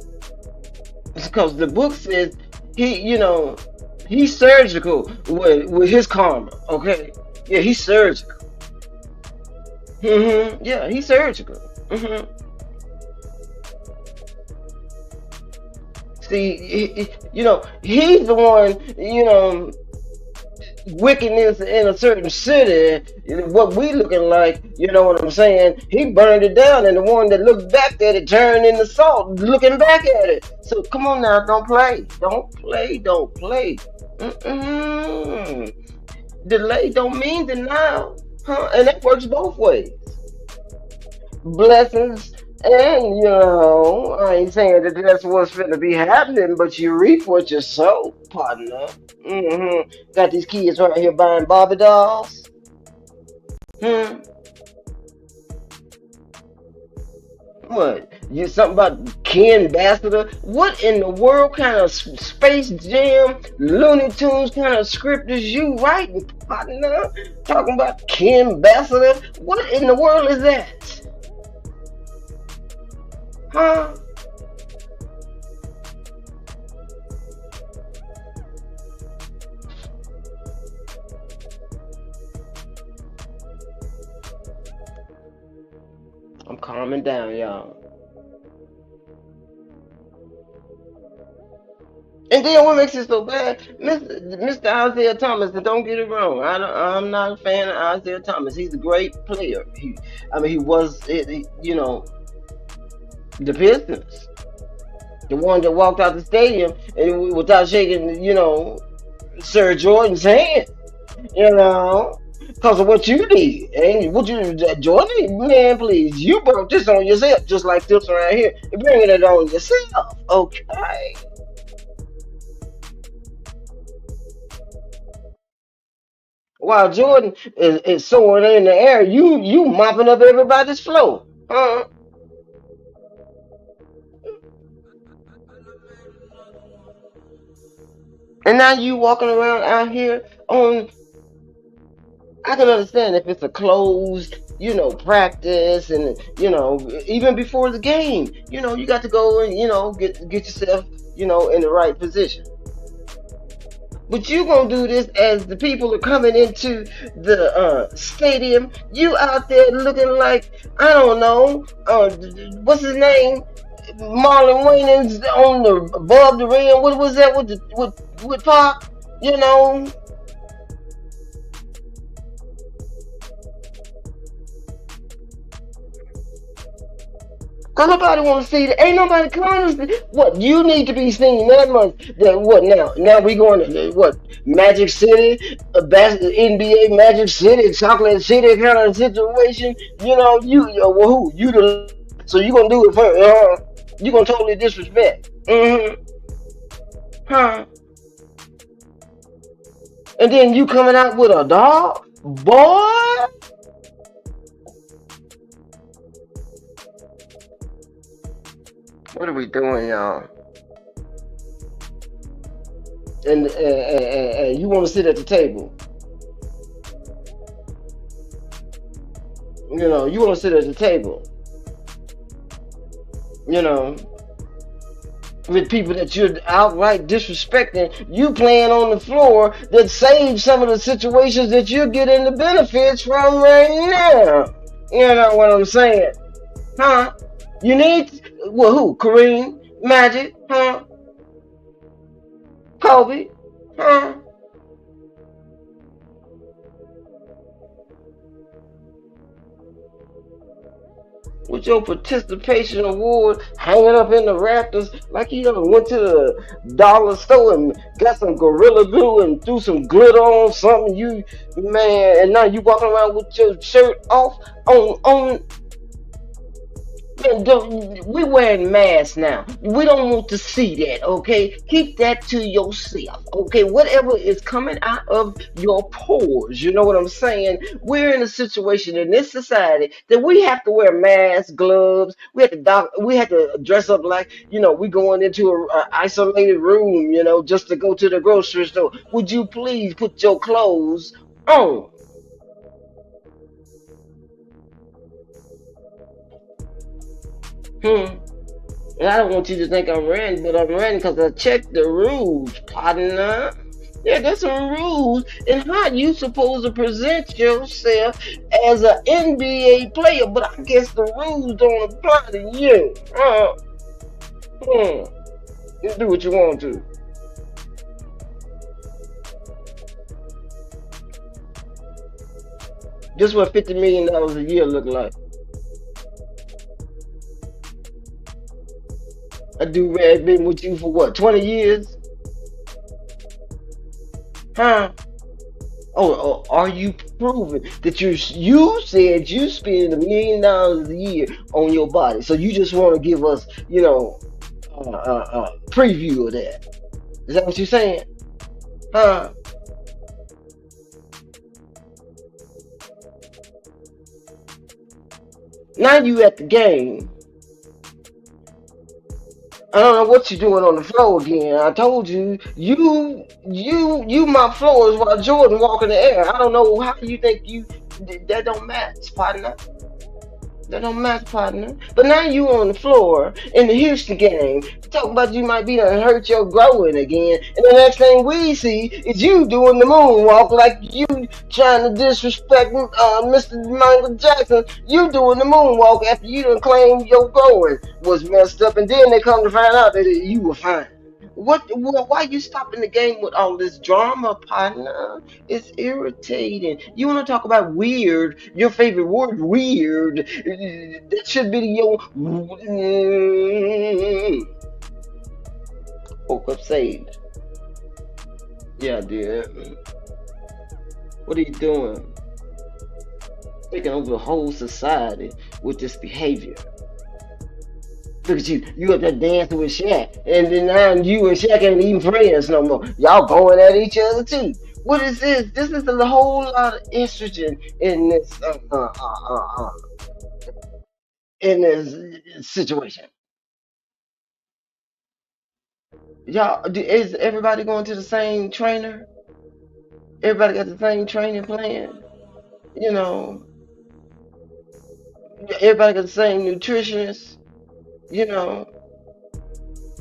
because the book says he's surgical with his karma. Okay, yeah, he's surgical. Yeah, he's surgical. See, he's the one. Wickedness in a certain city, what we looking like, you know what I'm saying? He burned it down, and the one that looked back at it turned into salt, looking back at it. So come on now, don't play, don't play, don't play. Mm-mm. Delay don't mean denial, huh? And that works both ways. Blessings, and I ain't saying that that's what's finna be happening, but you reap what you sow, partner. Got these kids right here buying Barbie dolls. Hmm. What? You something about Ken Ambassador? What in the world kind of Space Jam, Looney Tunes kind of script is you writing, partner? Talking about Ken Ambassador? What in the world is that? Huh? I'm calming down, y'all. And then what makes it so bad, Mr. Isaiah Thomas? And don't get it wrong, I'm not a fan of Isaiah Thomas. He's a great player. He was, the Pistons, the one that walked out the stadium and without shaking, Sir Jordan's hand, because of what you did. And what you, Jordan, man, please, you brought this on yourself, just like this right here. You're bringing it on yourself, okay? While Jordan is soaring in the air, you mopping up everybody's floor, huh? And now you walking around out here on. I can understand if it's a closed, practice, and even before the game, you got to go and get yourself, in the right position. But you gonna do this as the people are coming into the stadium. You out there looking like, I don't know, what's his name? Marlon Wayans on the above the rim. What was that with Pop? You know, Cause nobody want to see that. Ain't nobody coming to see. What, you need to be seen that much. That what now? Now we going to what? Magic City, NBA Magic City, Chocolate City kind of situation. Well, who you the? So you gonna do it for? You gonna totally disrespect? Huh? And then you coming out with a dog, boy? What are we doing, y'all? And you want to sit at the table. You want to sit at the table. You know, with people that you're outright disrespecting, you playing on the floor that saves some of the situations that you're getting the benefits from right now. You know what I'm saying? Huh? You need, well, who? Kareem? Magic, huh? Kobe, huh? With your participation award hanging up in the rafters like you done went to the dollar store and got some gorilla glue and threw some glitter on something, you man, and now you walking around with your shirt off on. Man, we wearing masks now. We don't want to see that, okay? Keep that to yourself, okay? Whatever is coming out of your pores, you know what I'm saying? We're in a situation in this society that we have to wear masks, gloves. We have to dress up like, we going into a isolated room, just to go to the grocery store. Would you please put your clothes on? Hmm. And I don't want you to think I'm ranting, but I'm ranting because I checked the rules, partner. Yeah, there's some rules and how you supposed to present yourself as an NBA player, but I guess the rules don't apply to you. Hmm. You do what you want to. This what $50 million a year look like. I do rag been with you for what, 20 years? Huh? Oh, are you proving that you said you spend $1 million a year on your body? So you just want to give us, preview of that? Is that what you're saying? Huh? Now you at the game. I don't know what you're doing on the floor again. I told you, you my floors while Jordan walk in the air. I don't know how you think that don't match, partner. That don't match, partner. But now you on the floor in the Houston game. Talk about you might be done hurt your growing again. And the next thing we see is you doing the moonwalk like you trying to disrespect Mr. Michael Jackson. You doing the moonwalk after you done claimed your growing was messed up. And then they come to find out that you were fine. Why you stopping the game with all this drama, partner? It's irritating. You want to talk about weird? Your favorite word, weird. That should be your. Woke up saved. Yeah, dude. What are you doing? Taking over the whole society with this behavior. Look at you. You up there dancing with Shaq. And then now you and Shaq ain't even friends no more. Y'all going at each other too. What is this? This is a whole lot of estrogen in this situation. Y'all, is everybody going to the same trainer? Everybody got the same training plan? You know, everybody got the same nutritionist? You know,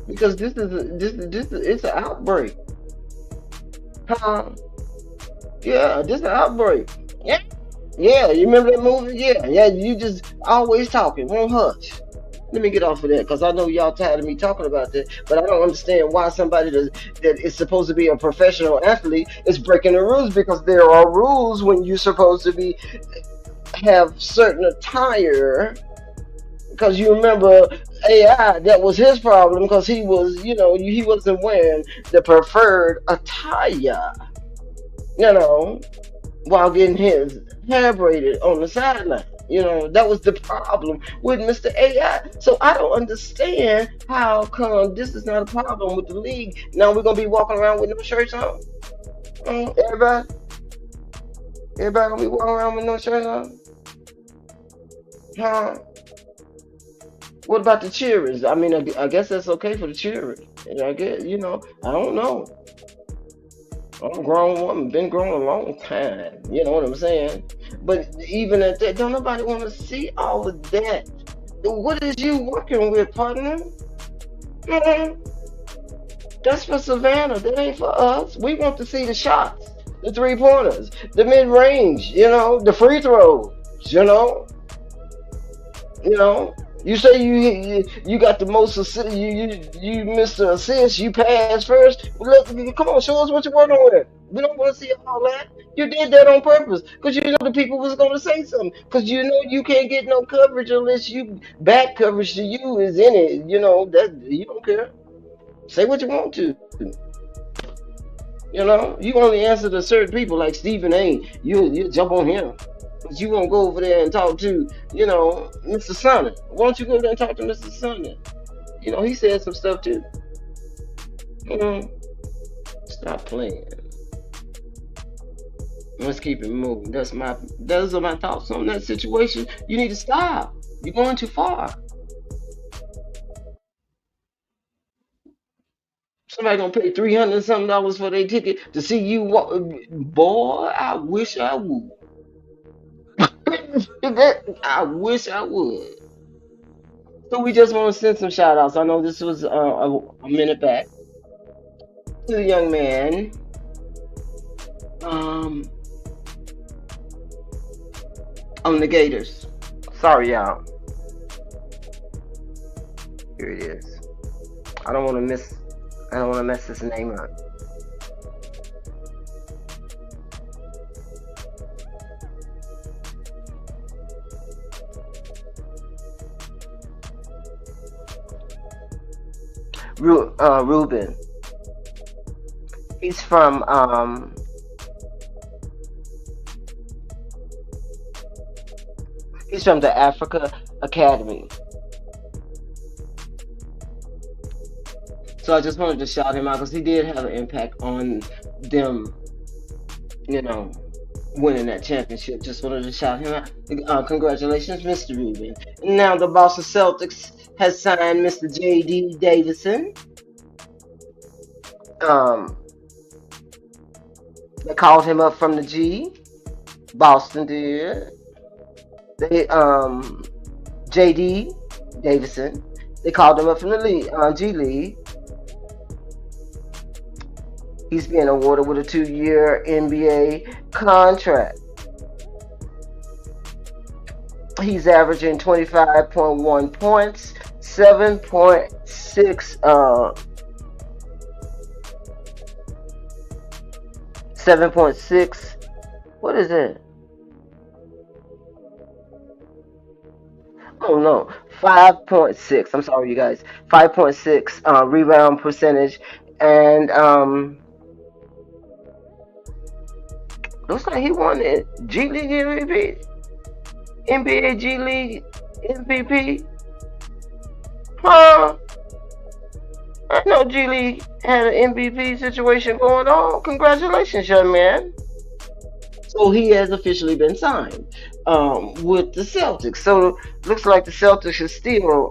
because it's an outbreak. Huh? Yeah, this an outbreak. Yeah. Yeah, you remember that movie? Yeah, yeah, you just always talking, won't hush. Let me get off of that because I know y'all tired of me talking about that, but I don't understand why somebody that is supposed to be a professional athlete is breaking the rules because there are rules when you're supposed to be have certain attire. Because you remember AI, that was his problem because he was, he wasn't wearing the preferred attire, you know. While getting his hair braided on the sideline. That was the problem with Mr. AI. So I don't understand how come this is not a problem with the league. Now we're gonna be walking around with no shirts on. Everybody gonna be walking around with no shirts on. Huh? What about the cheerers? I mean, I guess that's okay for the cheerers. I guess I don't know. I'm a grown woman, been grown a long time. You know what I'm saying? But even at that, don't nobody want to see all of that. What is you working with, partner? Mhm. That's for Savannah. That ain't for us. We want to see the shots, the 3 pointers, the mid range. The free throws. You know. You say you got the most assist, you Mr. Assist, you pass first. Look, come on, show us what you're working with. We don't want to see all that. You did that on purpose because you know the people was going to say something. Because you know you can't get no coverage unless you back coverage to you is in it. You know that you don't care. Say what you want to. You know you only answer to certain people like Stephen A. You jump on him. But you won't go over there and talk to, Mr. Sonny. Why don't you go there and talk to Mr. Sonny? You know, he said some stuff too. You know, stop playing. Let's keep it moving. Those are my thoughts on that situation. You need to stop. You're going too far. Somebody gonna pay $300 something for their ticket to see you walk. Boy, I wish I would. I wish I would. So we just want to send some shout outs. I know this was a minute back to the young man. On the Gators. Sorry, y'all. Here it is. I don't want to mess this name up. Ruben. He's from the Africa Academy. So I just wanted to shout him out because he did have an impact on them, winning that championship. Just wanted to shout him out. Congratulations, Mr. Ruben. Now the Boston Celtics has signed Mr. J.D. Davison. They called him up from the G. Boston did. They J.D. Davison. They called him up from the league, G League. He's being awarded with a 2-year NBA contract. He's averaging 25.1 points, 7.6 7.6. What is it? Oh no, 5.6. I'm sorry, you guys. 5.6 rebound percentage, and looks like he won the G League MVP, NBA G League MVP. Huh? I know G League had an MVP situation going on. Congratulations, young man. So he has officially been signed with the Celtics. So looks like the Celtics is still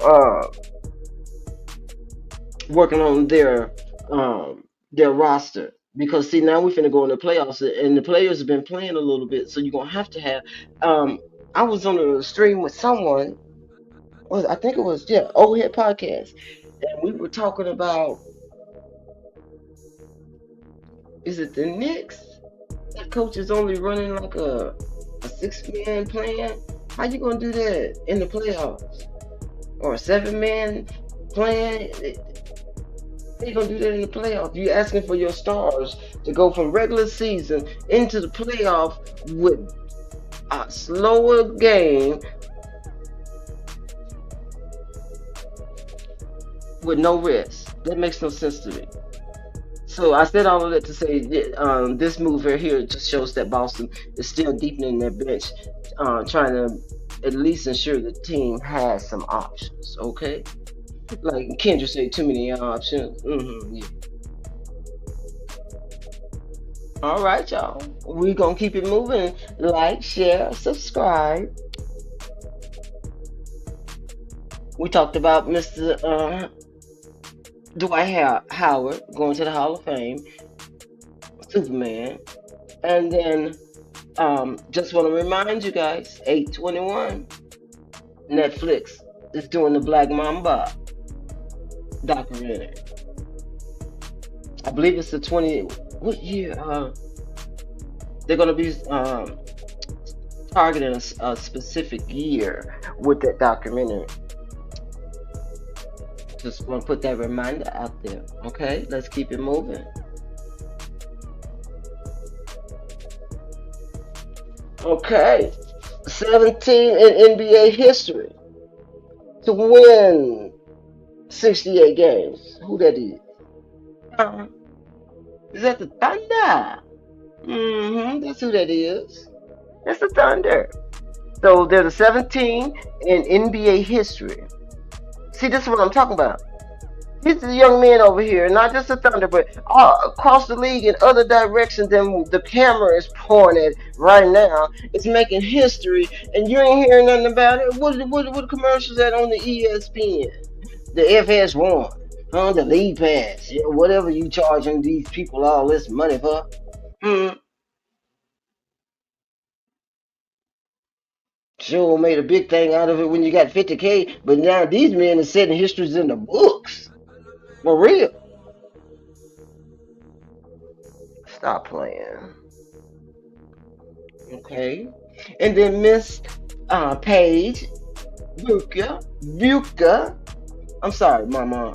working on their roster. Because see, now we're finna go in the playoffs, and the players have been playing a little bit, so you're gonna have to have. I was on a stream with someone. I think it was Old Head Podcast, and we were talking about, is it the Knicks? That coach is only running like a 6-man plan. How you gonna do that in the playoffs? Or a 7-man plan? How you gonna do that in the playoffs? You're asking for your stars to go from regular season into the playoff with a slower game with no rest. That makes no sense to me. So I said all of that to say that, this move right here just shows that Boston is still deepening their bench, trying to at least ensure the team has some options. Okay. Like Kendra said, too many options. Yeah. All right, y'all. We're going to keep it moving. Like, share, subscribe. We talked about Mr. Dwight Howard going to the Hall of Fame. Superman. And then just want to remind you guys, 8/21, Netflix is doing the Black Mamba documentary. I believe it's the 20. What year? They're going to be targeting a specific year with that documentary. Just want to put that reminder out there. Okay, let's keep it moving. Okay, 17 in NBA history to win 68 games. Who that is? Is that the Thunder? That's who that is. That's the Thunder. So they're the 17 in NBA history. See, this is what I'm talking about. These are the young men over here, not just the Thunder, but all across the league in other directions than the camera is pointed right now. It's making history, and you ain't hearing nothing about it. What the commercials at on the ESPN? The FS1, the league pass, whatever you charging these people all this money for. Sure made a big thing out of it when you got 50K, but now these men are setting histories in the books. For real. Stop playing. Okay. And then Miss Paige Buka. I'm sorry, my mom.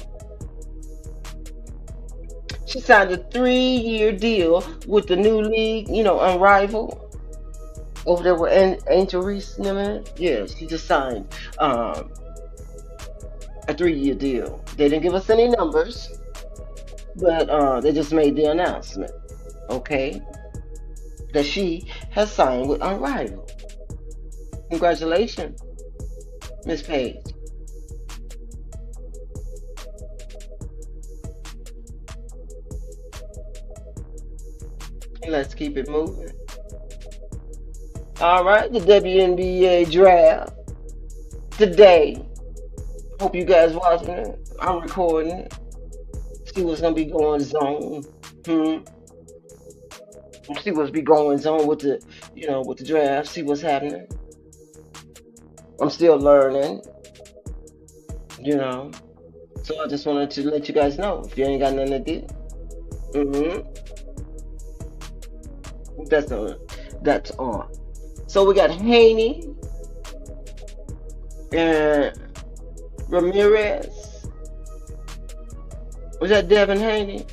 She signed a 3-year deal with the new league, Unrivaled. Over there with Angel Reese, yeah, she just signed a 3-year deal. They didn't give us any numbers, but they just made the announcement, okay, that she has signed with Unrivaled. Congratulations, Miss Page. And let's keep it moving. All right, the WNBA draft today. Hope you guys watching it. I'm recording it. See what's gonna be going on. See what's be going on with the, with the draft. See what's happening. I'm still learning. So I just wanted to let you guys know if you ain't got nothing to do. That's on. So we got Haney and Ramirez. Was that Devin Haney?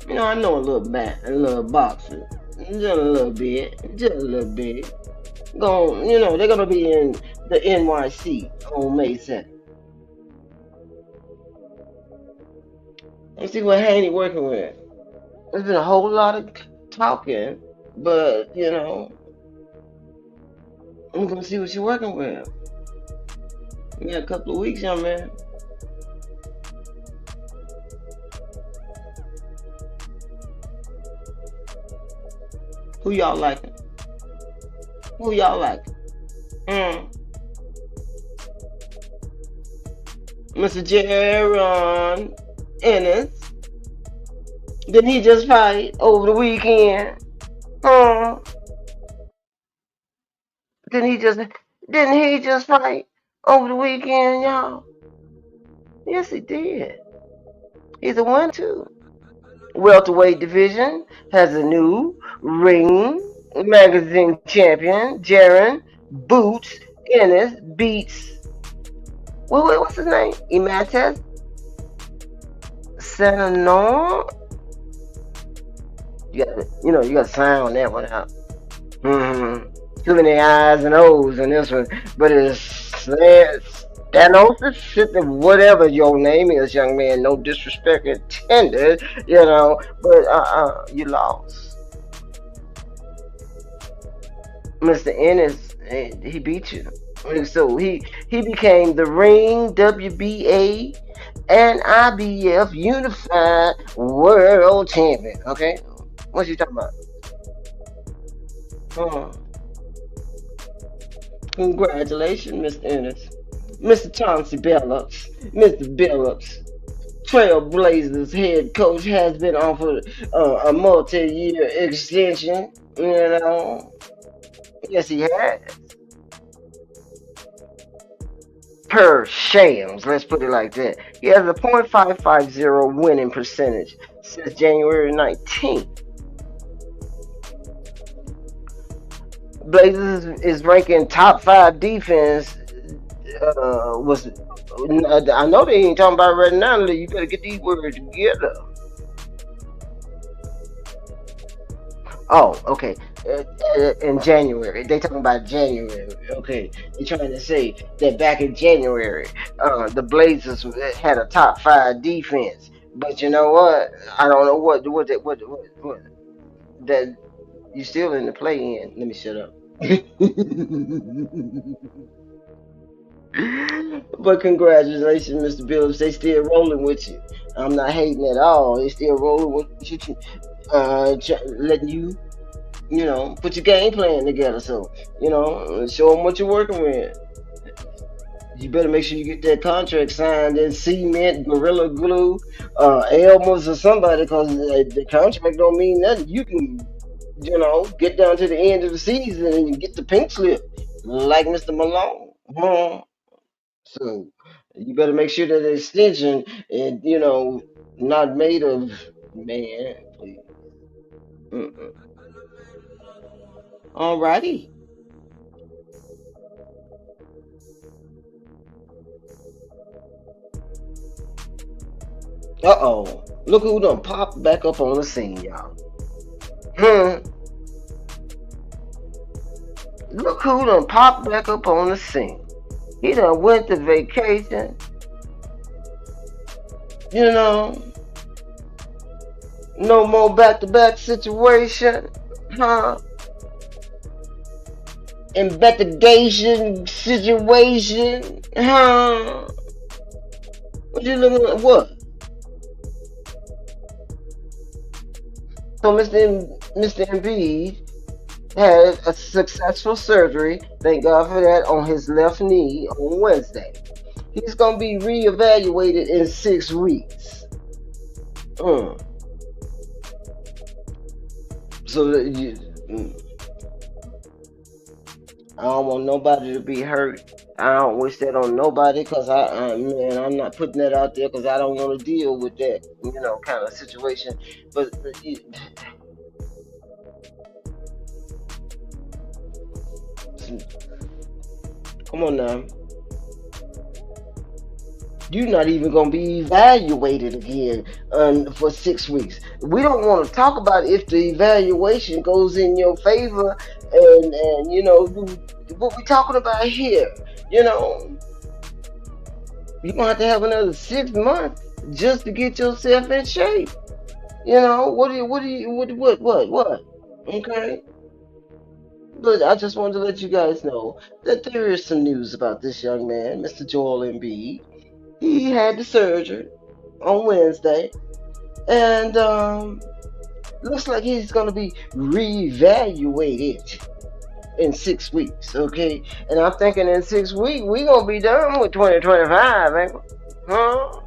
I know a little boxer. Just a little bit. They're gonna be in the NYC on May 2nd. Let's see what Haney working with. There's been a whole lot of talking, but I'm gonna see what you're working with. You got a couple of weeks, young man. Who y'all liking? Mr. Jaron Ennis. Didn't he just fight over the weekend? Didn't he just fight over the weekend, y'all? Yes, he did. He's a winner too. Welterweight division has a new Ring Magazine champion. Jaron Boots Ennis beats what's his name? Imates Sananon. You got to sound that one out. Too many I's and O's in this one, but it's Stanosis, whatever your name is, young man. No disrespect intended, but you lost. Mr. Ennis, he beat you. So he became the Ring WBA and IBF Unified World Champion. Okay, what you talking about? Congratulations, Mr. Ennis. Mr. Chauncey Billups, Mr. Billups, Trailblazers head coach, has been offered a multi-year extension. Yes, he has. Per Shams, let's put it like that. He has a .550 winning percentage since January 19th. Blazers is ranking top 5 defense was I know they ain't talking about right now. You better get these words together. Oh, okay. In January, they talking about January. Okay, they trying to say that back in January, the Blazers had a top five defense. But you know what? I don't know what that you still in the play in. Let me shut up. But congratulations, Mr. Billups. They still rolling with you. I'm not hating at all. They still rolling with you, letting you, put your game plan together. So, show them what you're working with. You better make sure you get that contract signed in cement, gorilla glue, Elmer's or somebody, because the contract don't mean nothing. You can, get down to the end of the season and you get the pink slip, like Mr. Malone. So you better make sure that the extension is, not made of man, please. Mm-mm. Alrighty. Uh-oh. Look who done popped back up on the scene, y'all. Hmm. Look who done popped back up on the scene. He done went to vacation, you know. No more back-to-back situation, huh? Investigation situation, huh? What you looking at? What? So Mr. Embiid had a successful surgery, thank God for that, on his left knee on Wednesday. He's gonna be reevaluated in 6 weeks. Mm. So that I don't want nobody to be hurt. I don't wish that on nobody because man, I'm not putting that out there because I don't want to deal with that, kind of situation. But come on now. You're not even going to be evaluated again for 6 weeks. We don't want to talk about if the evaluation goes in your favor and what we talking about here. You know, you're going to have another 6 months just to get yourself in shape. What? Okay. But I just wanted to let you guys know that there is some news about this young man, Mr. Joel Embiid. He had the surgery on Wednesday, and looks like he's going to be reevaluated in 6 weeks. Okay, and I'm thinking in 6 weeks we're gonna be done with 2025, ain't we? Huh?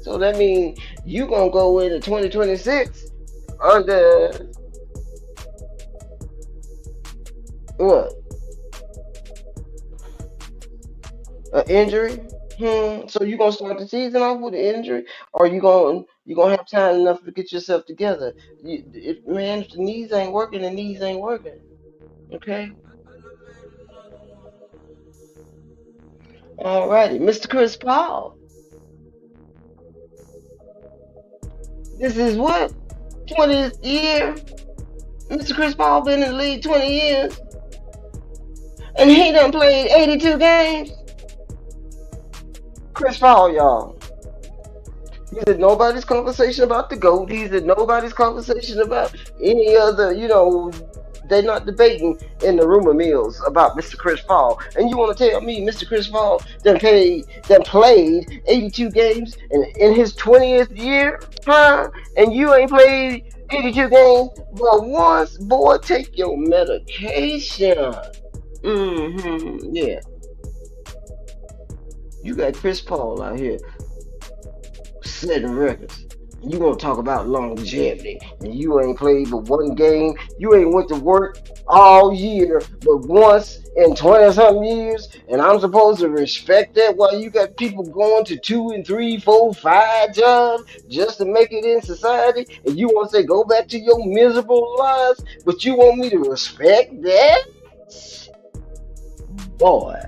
So that means you gonna go into 2026 under what? An injury? So you gonna start the season off with an injury, or you gonna have time enough to get yourself together? Man, if the knees ain't working, the knees ain't working. Okay. Alrighty, Mr. Chris Paul. This is what 20th year. Mr. Chris Paul been in the league 20 years, and he done played 82 games. Chris Paul, y'all. He's in nobody's conversation about the GOAT. He's in nobody's conversation about any other, they're not debating in the rumor mills about Mr. Chris Paul. And you want to tell me Mr. Chris Paul done played 82 games in his 20th year? Huh? And you ain't played 82 games but once? Boy, take your medication. Yeah. You got Chris Paul out here setting records. You want to talk about longevity, and you ain't played but one game. You ain't went to work all year but once in 20 something years, and I'm supposed to respect that while you got people going to 2 and 3, 4, 5 jobs just to make it in society, and you want to say go back to your miserable lives, but you want me to respect that? Boy.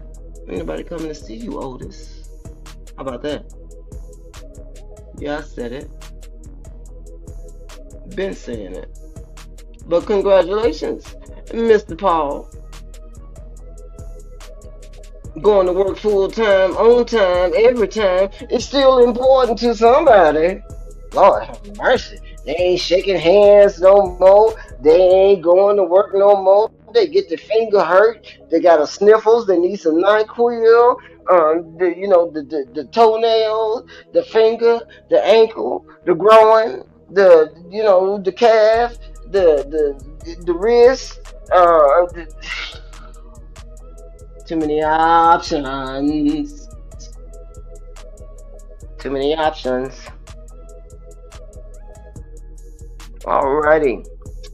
Ain't nobody coming to see you, Otis. How about that? Yeah, I said it. Been saying it. But congratulations, Mr. Paul. Going to work full time, on time, every time is still important to somebody. Lord have mercy. They ain't shaking hands no more. They ain't going to work no more. They get their finger hurt. They got a sniffles. They need some NyQuil. The toenails, the finger, the ankle, the groin, the calf, the wrist. Too many options. Too many options. Alrighty.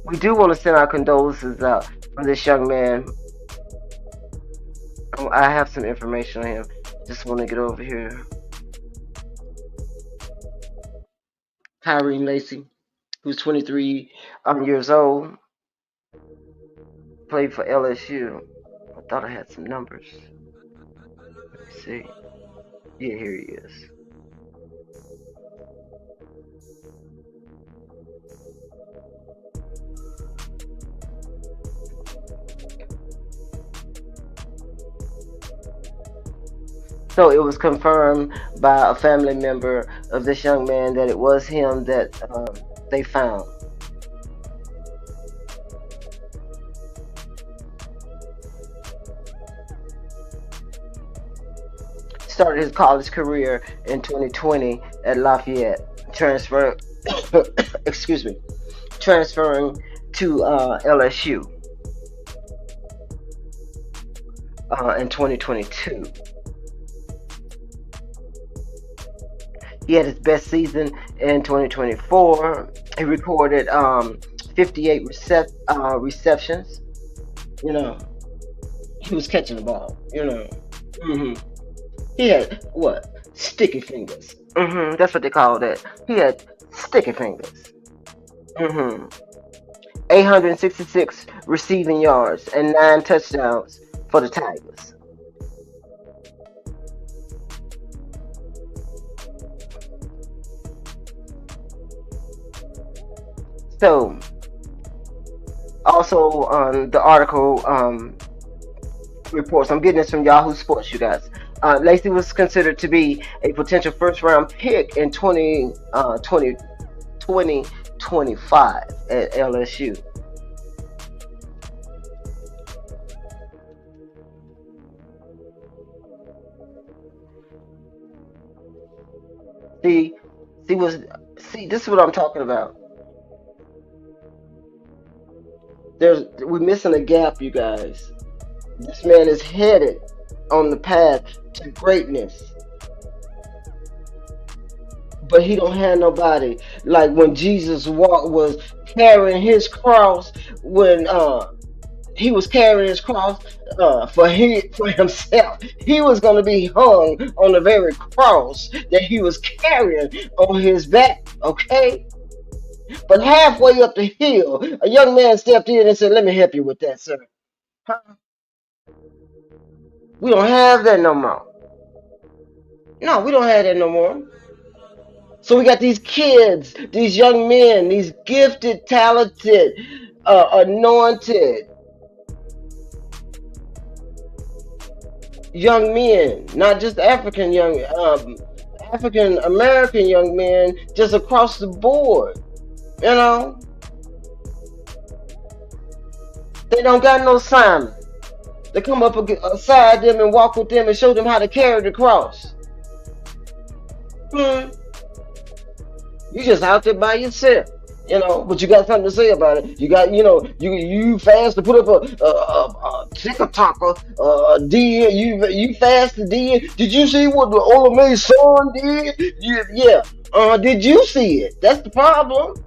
We do want to send our condolences out for this young man. I have some information on him. Just want to get over here. Tyreen Lacey, who's 23 years old, played for LSU. I thought I had some numbers. Let me see. Yeah, here he is. So it was confirmed by a family member of this young man that it was him that they found. Started his college career in 2020 at Lafayette. Excuse me, transferring to LSU in 2022. He had his best season in 2024. He recorded 58 receptions. He was catching the ball. He had what? Sticky fingers. That's what they call that. He had sticky fingers. 866 receiving yards and 9 touchdowns for the Tigers. So, also the article reports, I'm getting this from Yahoo Sports, you guys. Lacey was considered to be a potential first-round pick in 2025 at LSU. See, this is what I'm talking about. We're missing a gap, you guys. This man is headed on the path to greatness, but he don't have nobody like when Jesus was carrying his cross. When he was carrying his cross for himself, he was going to be hung on the very cross that he was carrying on his back. Okay. But halfway up the hill, a young man stepped in and said, "Let me help you with that, sir." Huh? We don't have that no more. No, we don't have that no more. So we got these kids, these young men, these gifted, talented, anointed young men, not just African American young men, just across the board. They don't got no Simon. They come up aside them and walk with them and show them how to carry the cross. You just out there by yourself, but you got something to say about it. You got, you fast to put up a TikToker, did you fast to did? Did you see what the Olamay son did? Yeah. Did you see it? That's the problem.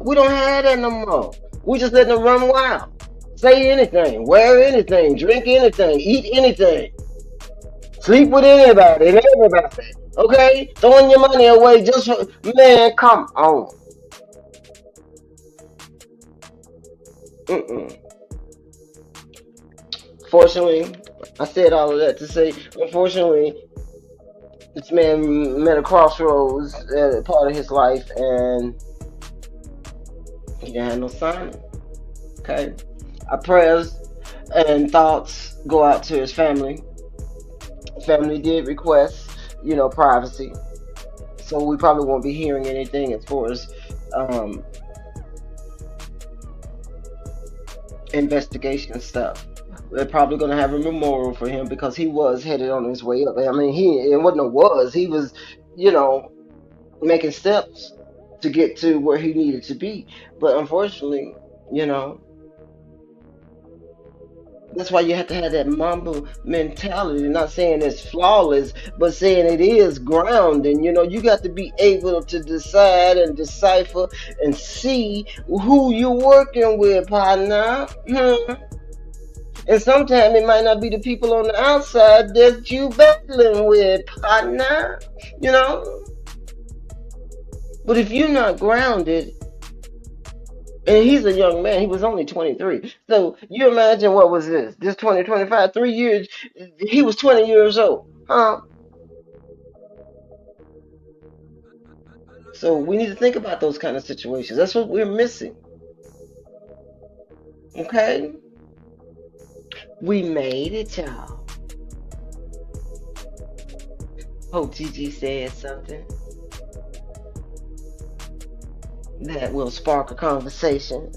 We don't have that no more. We just letting them run wild. Say anything, wear anything, drink anything, eat anything, sleep with anybody and everybody. Okay? Throwing your money away just for, man, come on. Fortunately, I said all of that to say, unfortunately, this man met a crossroads at a part of his life, and he didn't have no sign. Okay, our prayers and thoughts go out to his family. Family did request, privacy, so we probably won't be hearing anything as far as um, investigation stuff. They're probably going to have a memorial for him because he was headed on his way up. I mean, it wasn't a was. He was, you know, making steps to get to where he needed to be. But unfortunately, you know, that's why you have to have that Mamba mentality. Not saying it's flawless, but saying it is grounding. You got to be able to decide and decipher and see who you're working with, partner. And sometimes it might not be the people on the outside that you battling with, partner. You know? But if you're not grounded, and he's a young man, he was only 23. So you imagine what was this? This 2025, 3 years, he was 20 years old. Huh? So we need to think about those kind of situations. That's what we're missing. Okay? We made it, y'all. Hope Gigi said something that will spark a conversation.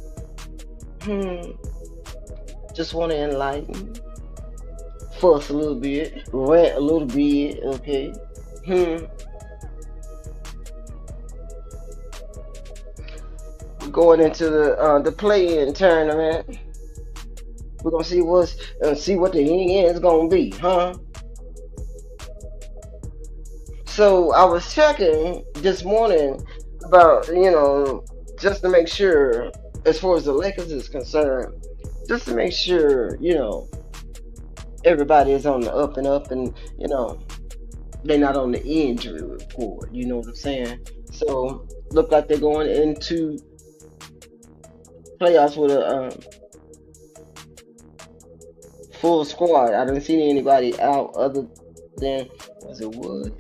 Just want to enlighten, fuss a little bit, rant a little bit, okay? We're going into the play-in tournament. We're gonna see what the end is gonna be, huh? So I was checking this morning about, just to make sure, as far as the Lakers is concerned, just to make sure, everybody is on the up and up, and they're not on the injury report. You know what I'm saying? So look like they're going into playoffs with a full squad. I didn't see anybody out other than, was it Wood?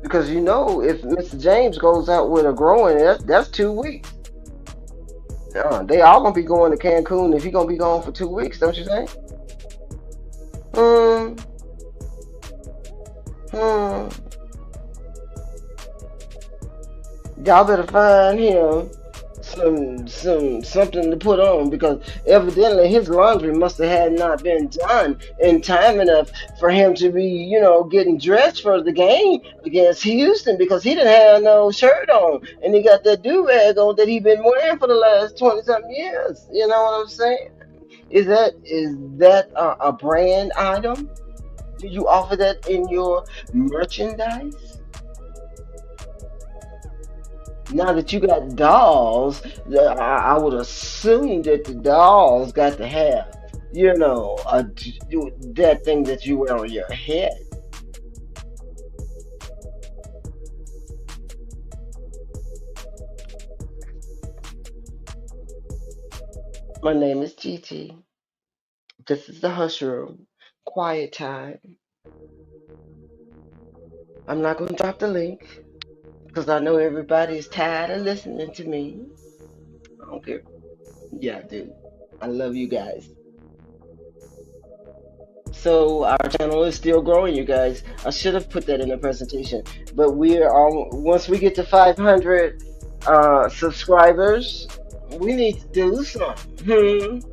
Because if Mr. James goes out with a groin, that's 2 weeks. They all gonna be going to Cancun if he gonna be gone for 2 weeks, don't you think? Y'all better find him something to put on, because evidently his laundry must have not been done in time enough for him to be, getting dressed for the game against Houston, because he didn't have no shirt on and he got that do-rag on that he been wearing for the last 20-something years. You know what I'm saying? Is that a brand item? Do you offer that in your merchandise? Now that you got dolls, I would assume that the dolls got to have, that thing that you wear on your head. My name is Gigi. This is the Hush Room. Quiet time. I'm not going to drop the link, because I know everybody is tired of listening to me. I don't care. Yeah, I do. I love you guys. So our channel is still growing, you guys. I should have put that in the presentation, but once we get to 500 subscribers, we need to do something.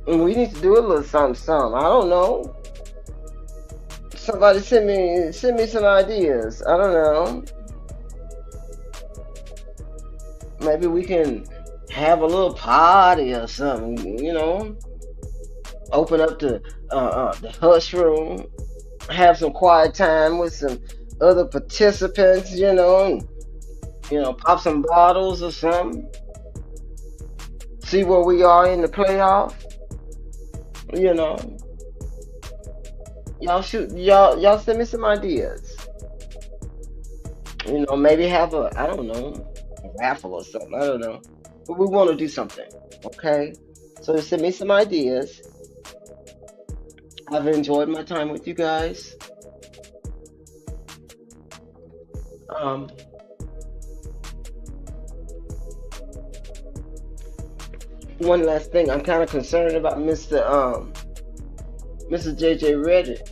We need to do a little something. I don't know. Somebody send me some ideas. I don't know. Maybe we can have a little party or something, Open up the Hush Room, have some quiet time with some other participants, pop some bottles or something. See where we are in the playoff, Y'all send me some ideas. Maybe have a raffle or something. I don't know. but we want to do something. Okay, so send me some ideas. I've enjoyed my time with you guys. One last thing, I'm kind of concerned about Mr. JJ Reddit.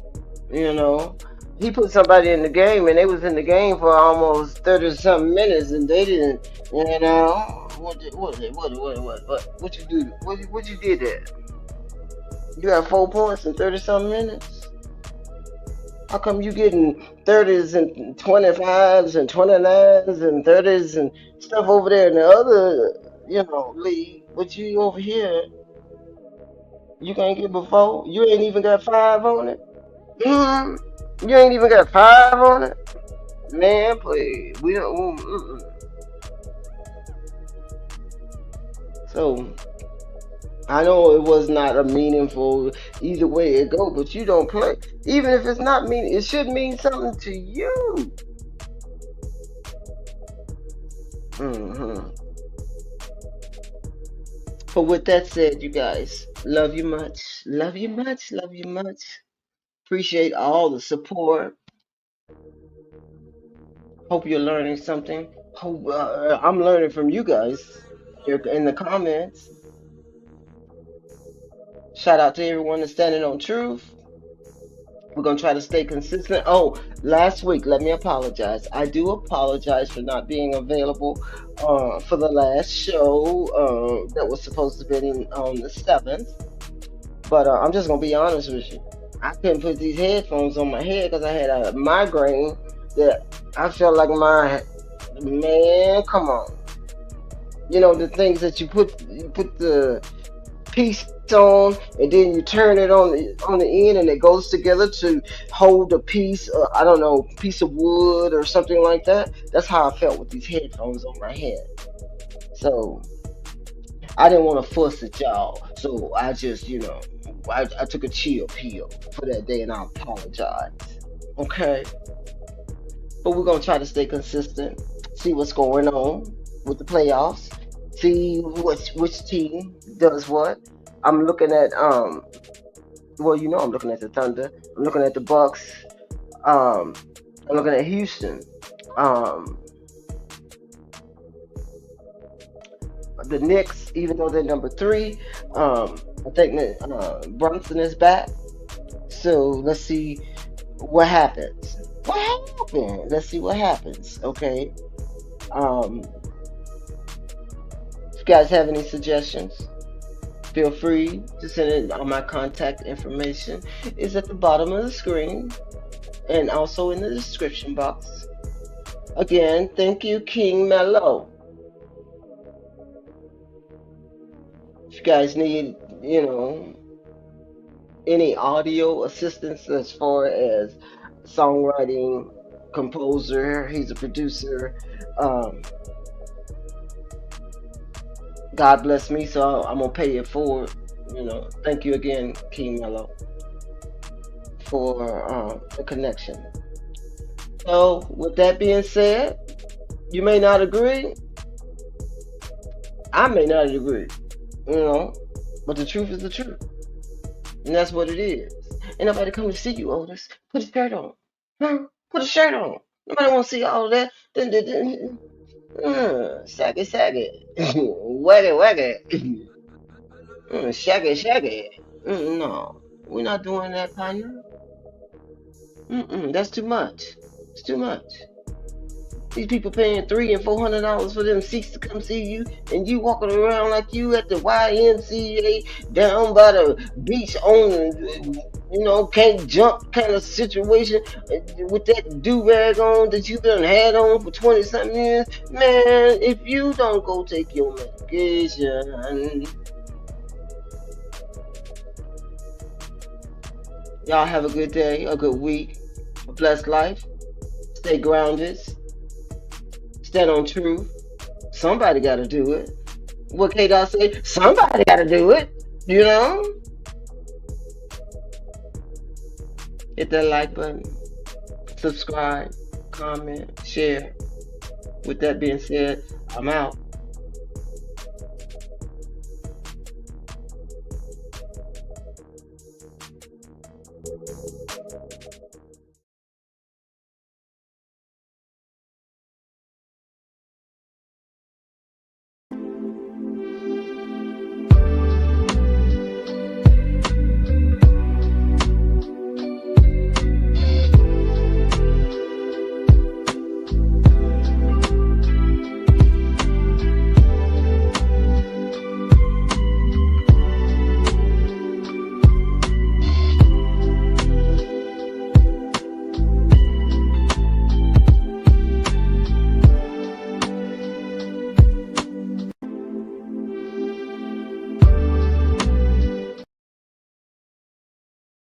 You know, he put somebody in the game, and they was in the game for almost 30 something minutes, and they didn't. You know, what you do? What you did there? You got 4 points in 30 something minutes. How come you getting 30s and 25s and 29s and 30s and stuff over there in the other, league? But you over here, you can't get before. You ain't even got 5 on it. You ain't even got 5 on it. Man, please. We don't. So I know it was not a meaningful either way it go, but you don't play. Even if it's not mean, it should mean something to you. But with that said, you guys, love you much. Love you much. Love you much. Appreciate all the support. Hope you're learning something. Hope I'm learning from you guys in the comments. Shout out to everyone that's standing on truth. We're going to try to stay consistent. Oh, last week, let me apologize. I do apologize for not being available for the last show that was supposed to be on the 7th. But I'm just going to be honest with you. I couldn't put these headphones on my head because I had a migraine that I felt like man, come on. You know, the things that you put the piece on, and then you turn it on the end, and it goes together to hold a piece, I don't know, piece of wood or something like that. That's how I felt with these headphones on my head. So I didn't want to fuss at y'all, so I just, I took a chill pill for that day, and I apologize. Okay, but we're gonna try to stay consistent, see what's going on with the playoffs, see which team does what. I'm looking at I'm looking at the Thunder. I'm looking at the Bucks. I'm looking at Houston. The Knicks, even though they're number 3, I think that Brunson is back. So let's see what happens. Let's see what happens. Okay. If you guys have any suggestions, feel free to send it. All my contact information is at the bottom of the screen and also in the description box. Again, thank you, King Mello. If you guys need, any audio assistance as far as songwriting, composer, he's a producer. God bless me, so I'm gonna pay it forward. Thank you again, King Mello, for the connection. So, with that being said, you may not agree. I may not agree, but the truth is the truth, and that's what it is. Ain't nobody come to see you, Otis. Put a shirt on, huh? Put a shirt on. Nobody want to see all that. Saggy, waggy, shaggy. No, we're not doing that, partner. That's too much. It's too much. These people paying $300 and $400 for them seats to come see you, and you walking around like you at the YMCA down by the beach on, can't jump kind of situation with that do-rag on that you done had on for 20 something years. Man, if you don't go take your medication. Y'all have a good day, a good week, a blessed life. Stay grounded. Stand on truth. Somebody got to do it. What K-Dot say? Somebody got to do it. Hit that like button. Subscribe. Comment. Share. With that being said, I'm out.